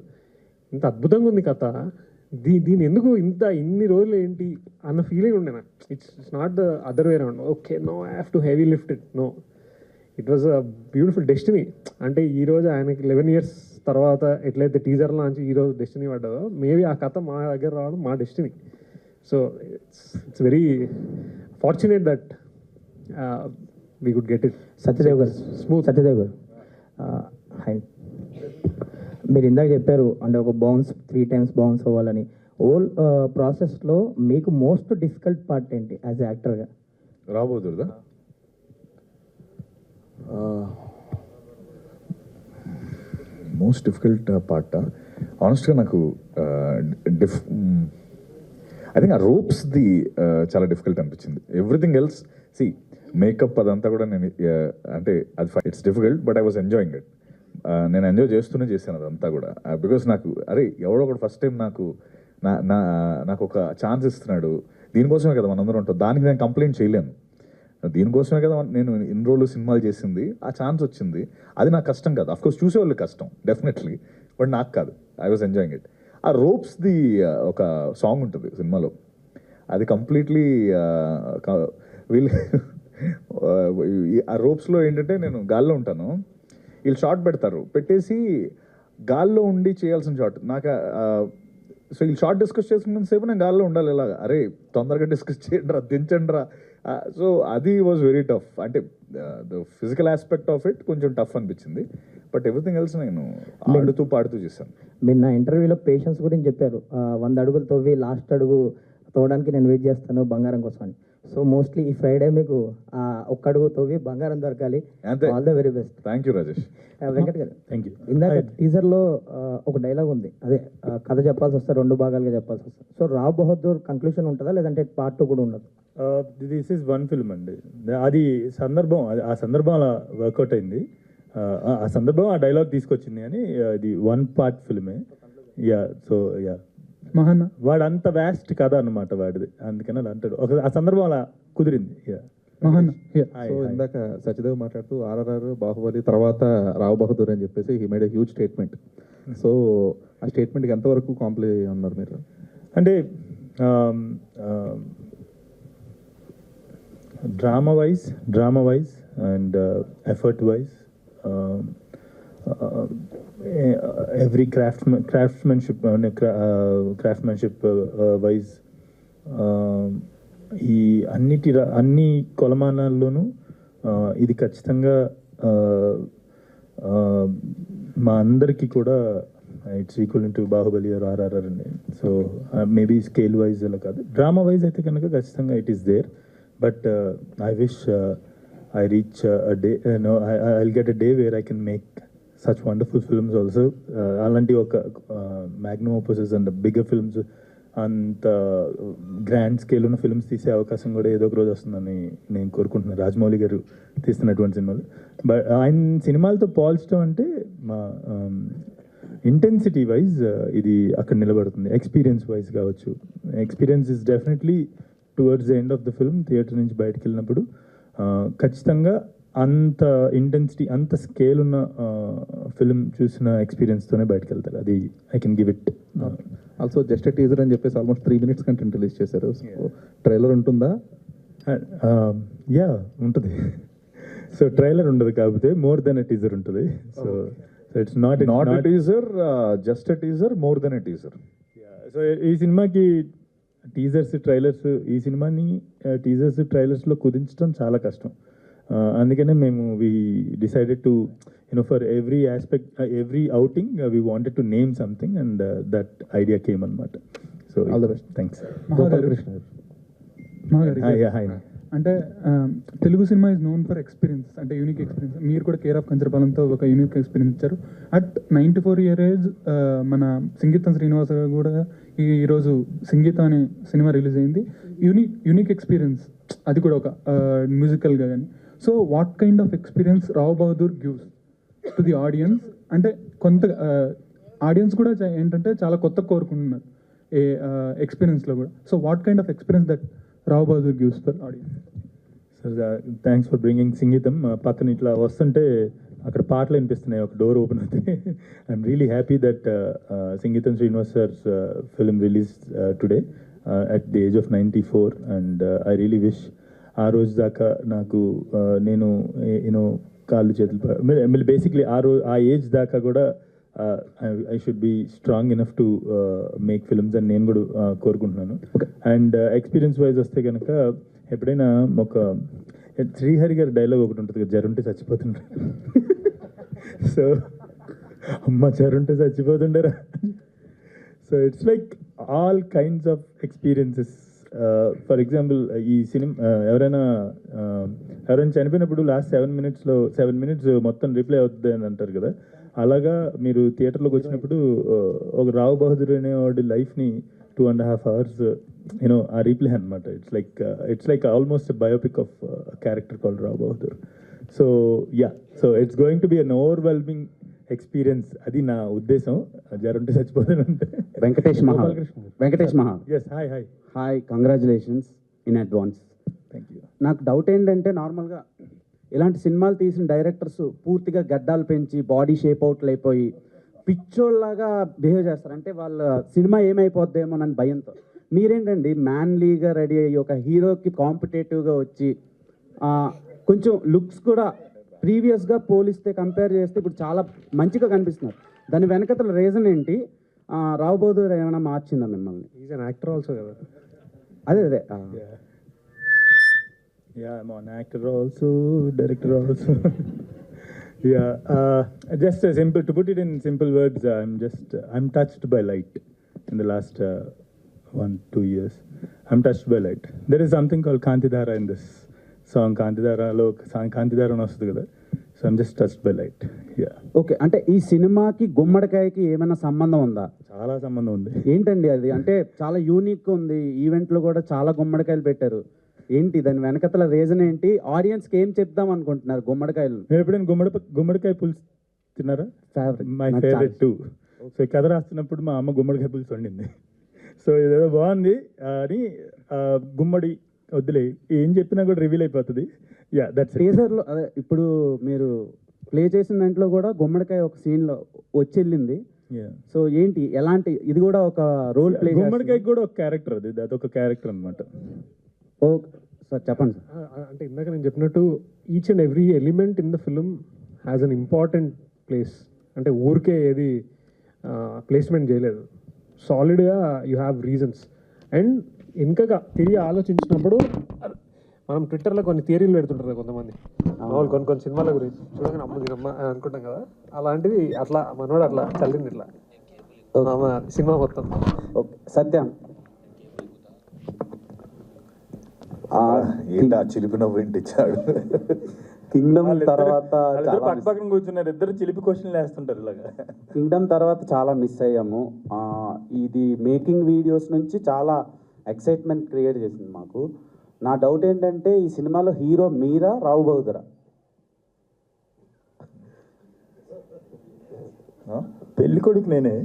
ఇంత అద్భుతంగా ఉంది కథ, దీని ఎందుకు ఇన్ని రోజులు ఏంటి అన్న ఫీలింగ్ ఉండే నాకు. It's not the other way around, okay no I have to heavy lift it, no it was a beautiful destiny. అంటే ఈరోజు ఆయనకి 11 years తర్వాత ఎట్లయితే టీజర్ లాంచి ఈరోజు డెస్టినీ పడ్డదో, మేబీ ఆ కథ మా దగ్గర రావడం మా destiny. So it's very fortunate that we could get it. Satyadev గారు, సత్యదేవ్ గారు, హాయ్. మీరు ఇందాక చెప్పారు అంటే ఒక బౌన్స్ 3 times బౌన్స్ అవ్వాలని. ఓల్ ప్రాసెస్లో మీకు మోస్ట్ డిఫికల్ట్ పార్ట్ ఏంటి యాజ్ యాక్టర్గా? రాబోదురుదా మోస్ట్ డిఫికల్ట్ పార్ట్ ఆనెస్ట్గా నాకు ఐ థింక్ ఆ రోప్స్ది చాలా డిఫికల్ట్ అనిపించింది. ఎవ్రీథింగ్ ఎల్స్ మేకప్ అదంతా కూడా నేను అంటే అది it's difficult, but I was enjoying it. నేను ఎంజాయ్ చేస్తూనే చేశాను అదంతా కూడా. బికాస్ నాకు అరే ఎవడో ఒకటి ఫస్ట్ టైం నాకు ఒక ఛాన్స్ ఇస్తున్నాడు, దీనికోసమే కదా మనందరం ఉంటాం, దానికి నేను కంప్లైంట్ చేయలేను. దీనికోసమే కదా నేను ఇన్ని రోజులు సినిమాలు చేసింది, ఆ ఛాన్స్ వచ్చింది, అది నాకు కష్టం కాదు. అఫ్కోర్స్ చూసేవాళ్ళు కష్టం డెఫినెట్లీ, బట్ నాకు కాదు, ఐ వాజ్ ఎంజాయింగ్ ఇట్. ఆ రోప్స్ది ఒక సాంగ్ ఉంటుంది సినిమాలో, అది కంప్లీట్లీ వీళ్ళు ఆ రోప్స్లో ఏంటంటే నేను గాల్లో ఉంటాను, వీళ్ళు షార్ట్ పెడతారు, పెట్టేసి గాల్లో ఉండి చేయాల్సిన షార్ట్ నాకు. సో వీళ్ళు షార్ట్ డిస్కస్ చేసుకున్నంతసేపు నేను గాల్లో ఉండాలి ఇలాగా, అరే తొందరగా డిస్కస్ చేయండి రా, దించండి రా. సో అది వాజ్ వెరీ టఫ్. అంటే the physical aspect of it కొంచెం టఫ్ అనిపించింది, బట్ ఎవ్రీథింగ్ ఎల్స్ నేను ఆడుతూ పాడుతూ చేశాను. మీరు నా ఇంటర్వ్యూలో పేషెన్స్ గురించి చెప్పారు. 100 అడుగులు తవ్వి లాస్ట్ అడుగు తవ్వడానికి నేను వెయిట్ చేస్తాను బంగారం కోసం అని. సో మోస్ట్లీ ఈ ఫ్రైడే మీకు ఒక్క అడుగు తవ్వి బంగారం దొరకాలి. All the very best. Thank you Rajesh. Venkat గారు, థ్యాంక్ యూ. ఇందాక టీజర్లో ఒక డైలాగ్ ఉంది, అదే కథ చెప్పాల్సి వస్తే 2 భాగాలుగా చెప్పాల్సి వస్తుంది. సో రావ్ బహదూర్ కంక్లూషన్ ఉంటుందా లేదంటే పార్ట్ 2 కూడా ఉండదు? దిస్ ఈజ్ 1 film అండి. అది సందర్భం, ఆ సందర్భం అలా వర్కౌట్ అయింది. ఆ సందర్భం ఆ డైలాగ్ తీసుకొచ్చింది అని ఇది 1 part ఫిల్మే. యా, సో యా, మహాన్న వాడు అంత వ్యాస్ట్ కథ అనమాట వాడిది, అందుకని అలా అంటాడు. ఆ సందర్భం అలా కుదిరింది. యా, మహాన్న. సో ఇందాక సత్యదేవ్ మాట్లాడుతూ RRR, బాహుబలి తర్వాత రావ్ బహదూర్ అని చెప్పేసి he made a huge statement. So ఆ స్టేట్మెంట్కి ఎంతవరకు కాంప్లై ఉన్నారు మీరు? అంటే drama wise and effort wise, every craftsmanship wise, ఈ అన్ని కొలమానాల్లోనూ ఇది ఖచ్చితంగా మా అందరికీ కూడా it's equal to Baahubali or RRR అండి. సో మేబీ స్కేల్ వైజ్ అలా కాదు, డ్రామా వైజ్ అయితే కనుక ఖచ్చితంగా it is there. But I wish I reach a day, I'll get a day where I can make such wonderful films also. Alanti oka magnum opuses and bigger films అంత grand scale ఉన్న films తీసే అవకాశం కూడా ఏదో ఒక రోజు వస్తుందని నేను కోరుకుంటున్నాను. రాజమౌళి గారు తీస్తున్నటువంటి సినిమాలు, బట్ ఆయన సినిమాలతో పోల్చడం అంటే మా ఇంటెన్సిటీ వైజ్ ఇది అక్కడ నిలబడుతుంది. ఎక్స్పీరియన్స్ వైజ్ కావచ్చు, experience is definitely towards the end of the film theatre నుంచి బయటకు వెళ్ళినప్పుడు ఖచ్చితంగా అంత ఇంటెన్సిటీ, అంత స్కేల్ ఉన్న ఫిల్మ్ చూసిన ఎక్స్పీరియన్స్తోనే బయటకు వెళ్తారు. అది I can give it. Also just teaser అని చెప్పేసి ఆల్మోస్ట్ 3 minutes కంటెంట్ రిలీజ్ చేశారు. ట్రైలర్ ఉంటుందా? యా, ఉంటుంది. సో ట్రైలర్ ఉండదు, కాకపోతే మోర్ దెన్ ఎ టీజర్ ఉంటుంది. So it's not a teaser, just a teaser, more than a teaser. So ఈ సినిమాకి టీజర్స్, ట్రైలర్స్, ఈ సినిమాని టీజర్స్, ట్రైలర్స్లో కుదించడం చాలా కష్టం. అందుకనే మేము we decided to for every aspect, every outing we wanted to name something and that idea came అనమాట. So all the best. Thanks. Gopalakrishna. Yeah, hi. అంటే Telugu cinema is known for experience, అంటే unique experience. మీరు కూడా care of కంచరపాలెంతో ఒక unique experience ఇచ్చారు. అట్ 94 year age మన సంగీతం శ్రీనివాస గారు కూడా ఈరోజు సంగీతం అనే సినిమా రిలీజ్ అయింది. యూనిక్ ఎక్స్పీరియన్స్, అది కూడా ఒక మ్యూజికల్గా కానీ. So what kind of experience Rao Bahadur gives to the audience? అంటే కొంత ఆడియన్స్ కూడా ఏంటంటే చాలా కొత్త కోరుకుంటున్నారు ఏ ఎక్స్పీరియన్స్లో కూడా. So what kind of experience that Rao Bahadur gives for audience? Sir thanks for bringing Sangeetham. పక్కన ఇట్లా వస్తుంటే అక్కడ పాటలు వినిపిస్తున్నాయి, ఒక డోర్ ఓపెన్ అవుతుంది. I'm really happy that Sangeetham Srinivas sir's film release today at the age of 94 and I really wish ఆ రోజు దాకా నాకు నేను యూనో కాళ్ళు చేతులు బేసిక్లీ ఆ ఏజ్ దాకా కూడా I should be strong enough to make films అని నేను కూడా కోరుకుంటున్నాను. అండ్ ఎక్స్పీరియన్స్ వైజ్ వస్తే కనుక ఎప్పుడైనా ఒక శ్రీహరి గారి డైలాగ్ ఒకటి ఉంటుంది కదా, జరుంటే చచ్చిపోతుండ్రు. సో అమ్మ జరుంటే చచ్చిపోతుండరా. So it's like all kinds of experiences. For example ఈ సినిమా ఎవరైనా చనిపోయినప్పుడు లాస్ట్ 7 minutes మొత్తం రిప్లై అవుతుంది అని అంటారు కదా, అలాగా మీరు థియేటర్లోకి వచ్చినప్పుడు ఒక రావ్ బహదూర్ అనేవాడి లైఫ్ని 2.5 hours యూనో ఆ రీప్లే అనమాట. It's like almost biopic of character called Rao Bahadur. So it's going to be an overwhelming experience, అది నా ఉద్దేశం. జరుంటే చచ్చిపోతానంటే. Venkatesh Maha. Yes, hi. Hi, congratulations in advance. Thank you. నాకు డౌట్ ఏంటంటే, నార్మల్గా ఇలాంటి సినిమాలు తీసిన డైరెక్టర్స్ పూర్తిగా గడ్డాలు పెంచి బాడీ షేప్ అవుట్లు అయిపోయి పిచ్చోళ్ళలాగా బిహేవ్ చేస్తారు. అంటే వాళ్ళ సినిమా ఏమైపోద్దేమో అని భయంతో. మీరేంటండి మ్యాన్లీగా రెడీ అయ్యి ఒక హీరోకి కాంపిటేటివ్గా వచ్చి కొంచెం లుక్స్ కూడా ప్రీవియస్గా పోలిస్తే కంపేర్ చేస్తే ఇప్పుడు చాలా మంచిగా కనిపిస్తున్నారు. దాని వెనకతల రీజన్ ఏంటి? రావ్ బహదూర్ ఏమైనా మార్చిందా మిమ్మల్ని? ఈజ్ అన్ యాక్టర్ ఆల్సో కదా. అదే Yeah, I'm an actor also, director also. Just simple, to put it in simple words, I'm touched by light in the last 1-2 years. I'm touched by light. There is something called Kantidhara in this song. Kantidhara అని వస్తుంది కదా. So I'm just touched by light. Yeah. Okay, అంటే ఈ సినిమాకి గుమ్మడికాయకి ఏమైనా సంబంధం ఉందా? చాలా సంబంధం ఉంది. ఏంటండి అది? అంటే చాలా యూనిక్ ఉంది. ఈవెంట్లో కూడా చాలా గుమ్మడికాయలు పెట్టారు. ఏంటి దాని వెనకతల రీజన్ ఏంటి? ఆడియన్స్కి ఏం చెప్దాం అనుకుంటున్నారు గుమ్మడికాయలు? మీరు ఎప్పుడైనా గుమ్మడికాయ పులుసు తిన్నారా? My favourite two. సో కథ రాస్తున్నప్పుడు మా అమ్మ గుమ్మడికాయ పులుసు వండింది. సో ఇదేదో బాగుంది అని గుమ్మడి వద్దులే, ఏం చెప్పినా కూడా రివీల్ అయిపోతుంది. టీజర్లో అదే ఇప్పుడు మీరు ప్లే చేసిన దాంట్లో కూడా గుమ్మడికాయ ఒక సీన్లో వచ్చి. సో ఏంటి ఎలాంటి ఇది కూడా ఒక రోల్ ప్లే? గుమ్మడికాయ కూడా ఒక క్యారెక్టర్, అదొక క్యారెక్టర్ అనమాట. ఓకే సార్, చెప్పండి సార్. అంటే ఇందాక నేను చెప్పినట్టు each and every element in the film has an important place. అంటే ఊరికే ఏది ప్లేస్మెంట్ చేయలేదు, సాలిడ్గా యూ హ్యావ్ రీజన్స్. అండ్ ఇంకా తిరిగి ఆలోచించినప్పుడు మనం ట్విట్టర్లో కొన్ని థియరీలు పెడుతుంటారు కొంతమంది, వాళ్ళు కొన్ని సినిమాల గురించి చూడగానే అమ్మ అనుకుంటాం కదా, అలాంటిది అట్లా మనోడు అట్లా చల్లింది ఇట్లా సినిమా మొత్తం. ఓకే సత్యం, చిలిపిన ఇచ్చాడు. కింగ్డమ్ తర్వాత పక్కన కూర్చున్నారు, ఇద్దరు చిలిపి క్వశ్చన్లు వేస్తుంటారు ఇలాగా. కింగ్డమ్ తర్వాత చాలా మిస్ అయ్యాము. ఇది మేకింగ్ వీడియోస్ నుంచి చాలా ఎక్సైట్మెంట్ క్రియేట్ చేసింది మాకు. నా డౌట్ ఏంటంటే ఈ సినిమాలో హీరో మీరా రావ్ బహదూరా? పెళ్లి కొడుకు నేనే,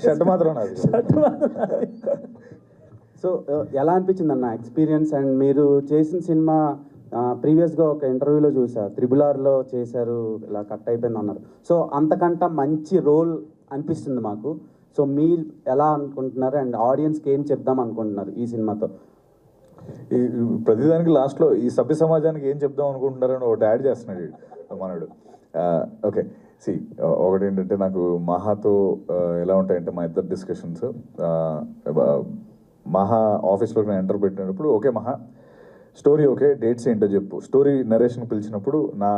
షర్ట్ మాత్రం నాది. సో ఎలా అనిపించింది అన్న ఎక్స్పీరియన్స్? అండ్ మీరు చేసిన సినిమా ప్రీవియస్గా ఒక ఇంటర్వ్యూలో చూసా, RRRలో చేశారు, ఇలా కట్ అయిపోయింది అన్నారు. సో అంతకంటే మంచి రోల్ అనిపిస్తుంది మాకు. సో మీరు ఎలా అనుకుంటున్నారు అండ్ ఆడియన్స్కి ఏం చెప్దాం అనుకుంటున్నారు ఈ సినిమాతో? ఈ ప్రతిదానికి లాస్ట్లో ఈ సభ్య సమాజానికి ఏం చెప్దాం అనుకుంటున్నారని ఒకటి యాడ్ చేస్తున్నాడు మనడు. ఓకే, ఒకటి ఏంటంటే నాకు మహాతో ఎలా ఉంటాయంటే మా ఇద్దరు డిస్కషన్స్. మహా ఆఫీస్లోకి నేను ఎంటర్ పెట్టినప్పుడు, ఓకే మహా స్టోరీ ఓకే, డేట్స్ ఏంటో చెప్పు. స్టోరీ నరేషన్ పిలిచినప్పుడు నా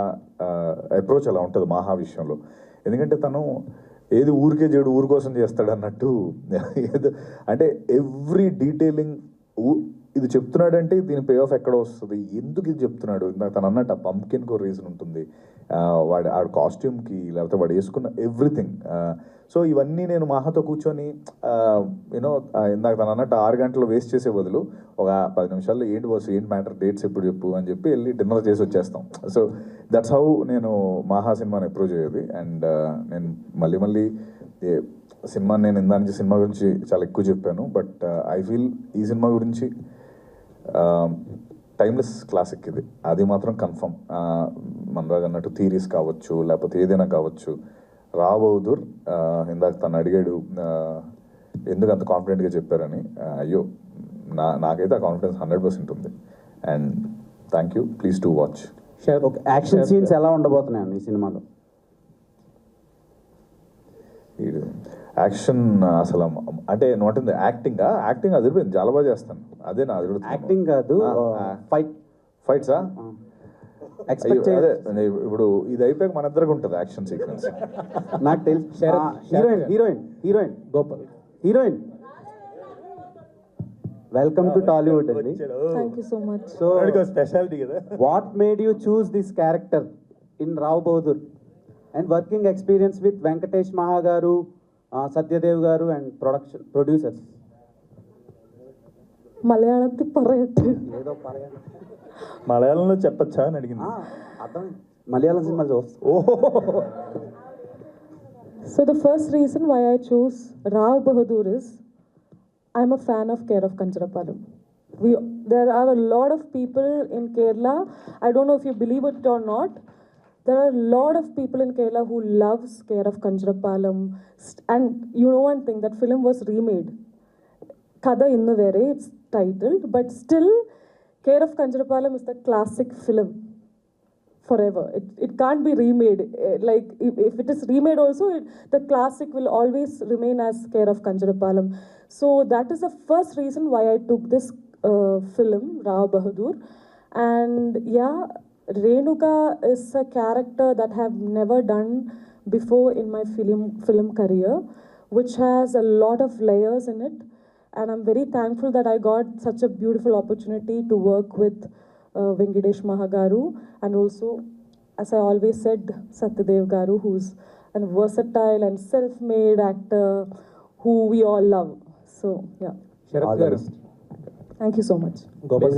అప్రోచ్ అలా ఉంటుంది మహా విషయంలో. ఎందుకంటే తను ఏది ఊరికే చేయడు, ఊరి కోసం చేస్తాడు అన్నట్టు. ఏదో అంటే ఎవ్రీ డీటెయిలింగ్ ఇది చెప్తున్నాడంటే దీని పే ఆఫ్ ఎక్కడ వస్తుంది, ఎందుకు ఇది చెప్తున్నాడు, ఇందాక తను అన్నట్టు ఆ పంప్కిన్కి ఒక రీజన్ ఉంటుంది, ఆవిడ కాస్ట్యూమ్కి, లేకపోతే వాడు వేసుకున్న ఎవ్రీథింగ్. సో ఇవన్నీ నేను మాహతో కూర్చొని యూనో ఇందాక తను అన్నట్టు 6 గంటలు వేస్ట్ చేసే బదులు ఒక 10 నిమిషాల్లో ఏంటి బాస్, ఏంటి మ్యాటర్, డేట్స్ ఎప్పుడు చెప్పు అని చెప్పి వెళ్ళి డిన్నర్ చేసి వచ్చేస్తాం. సో దట్స్ హౌ నేను మాహా సినిమాని అప్రోచ్ అయ్యేది. అండ్ నేను మళ్ళీ సినిమా, నేను ఇందా నుంచి సినిమా గురించి చాలా ఎక్కువ చెప్పాను, బట్ ఐ ఫీల్ ఈ సినిమా గురించి టైమ్లెస్ క్లాసిక్ ఇది, అది మాత్రం కన్ఫర్మ్. మనరాజ్ అన్నట్టు థీరీస్ కావచ్చు, లేకపోతే ఏదైనా కావచ్చు. రావ్ బహదూర్ ఇందాక తను అడిగాడు ఎందుకు అంత కాన్ఫిడెంట్గా చెప్పారని. అయ్యో నాకైతే ఆ కాన్ఫిడెన్స్ 100% ఉంది. And thank you, please to watch. Okay, action scenes ఎలా ఉండబోతున్నాయండి ఈ సినిమాలో? యాక్షన్ అసలు అంటే నోటింది యాక్టింగ్ అదిరిపోయింది, చాలా బాగా చేస్తాను. అదే నా అదురు యాక్టింగ్ కాదు, ఫైట్సా అదే ఇప్పుడు ఇది అయిపోయాక మన ఇద్దరికి ఉంటుంది యాక్షన్ సీక్వెన్స్. నాకు తెలుసు. Heroine Gopal, heroine welcome to Tollywood అండి. Thank you so much. So speciality కదా. What made you choose this character in Rao Bahadur and working experience with Venkatesh Maha garu, Satyadev గారు అండ్ ప్రొడ్యూసర్స్? മലയാളത്തിൽ പറയട്ടെ? ఏదో പറയാ, మలయాళంలో చెప్పచ్చా అని అడిగింది. అర్థం మలయాళం సినిమా చూస్తా. So the first reason why I chose Rao Bahadur is I'm a fan of Care of Kancharapalam. There are a lot of people in Kerala, I don't know if you believe it or not, there are a lot of people in Kerala who loves Care of Kancharapalam. And you know one thing, that film was remade. Kada Innu Vere, it's titled, but still Care of Kancharapalam is the classic film forever. It can't be remade. Like if it is remade also, the classic will always remain as Care of Kancharapalam. So that is the first reason why I took this film, Rao Bahadur. And yeah, Renuka is a character that I have never done before in my film career, which has a lot of layers in it. And I'm very thankful that I got such a beautiful opportunity to work with Venkatesh Mahagaru, and also, as I always said, Satyadev Garu, who's a versatile and self-made actor who we all love. So yeah, Sharat garu, thank you so much. Gopal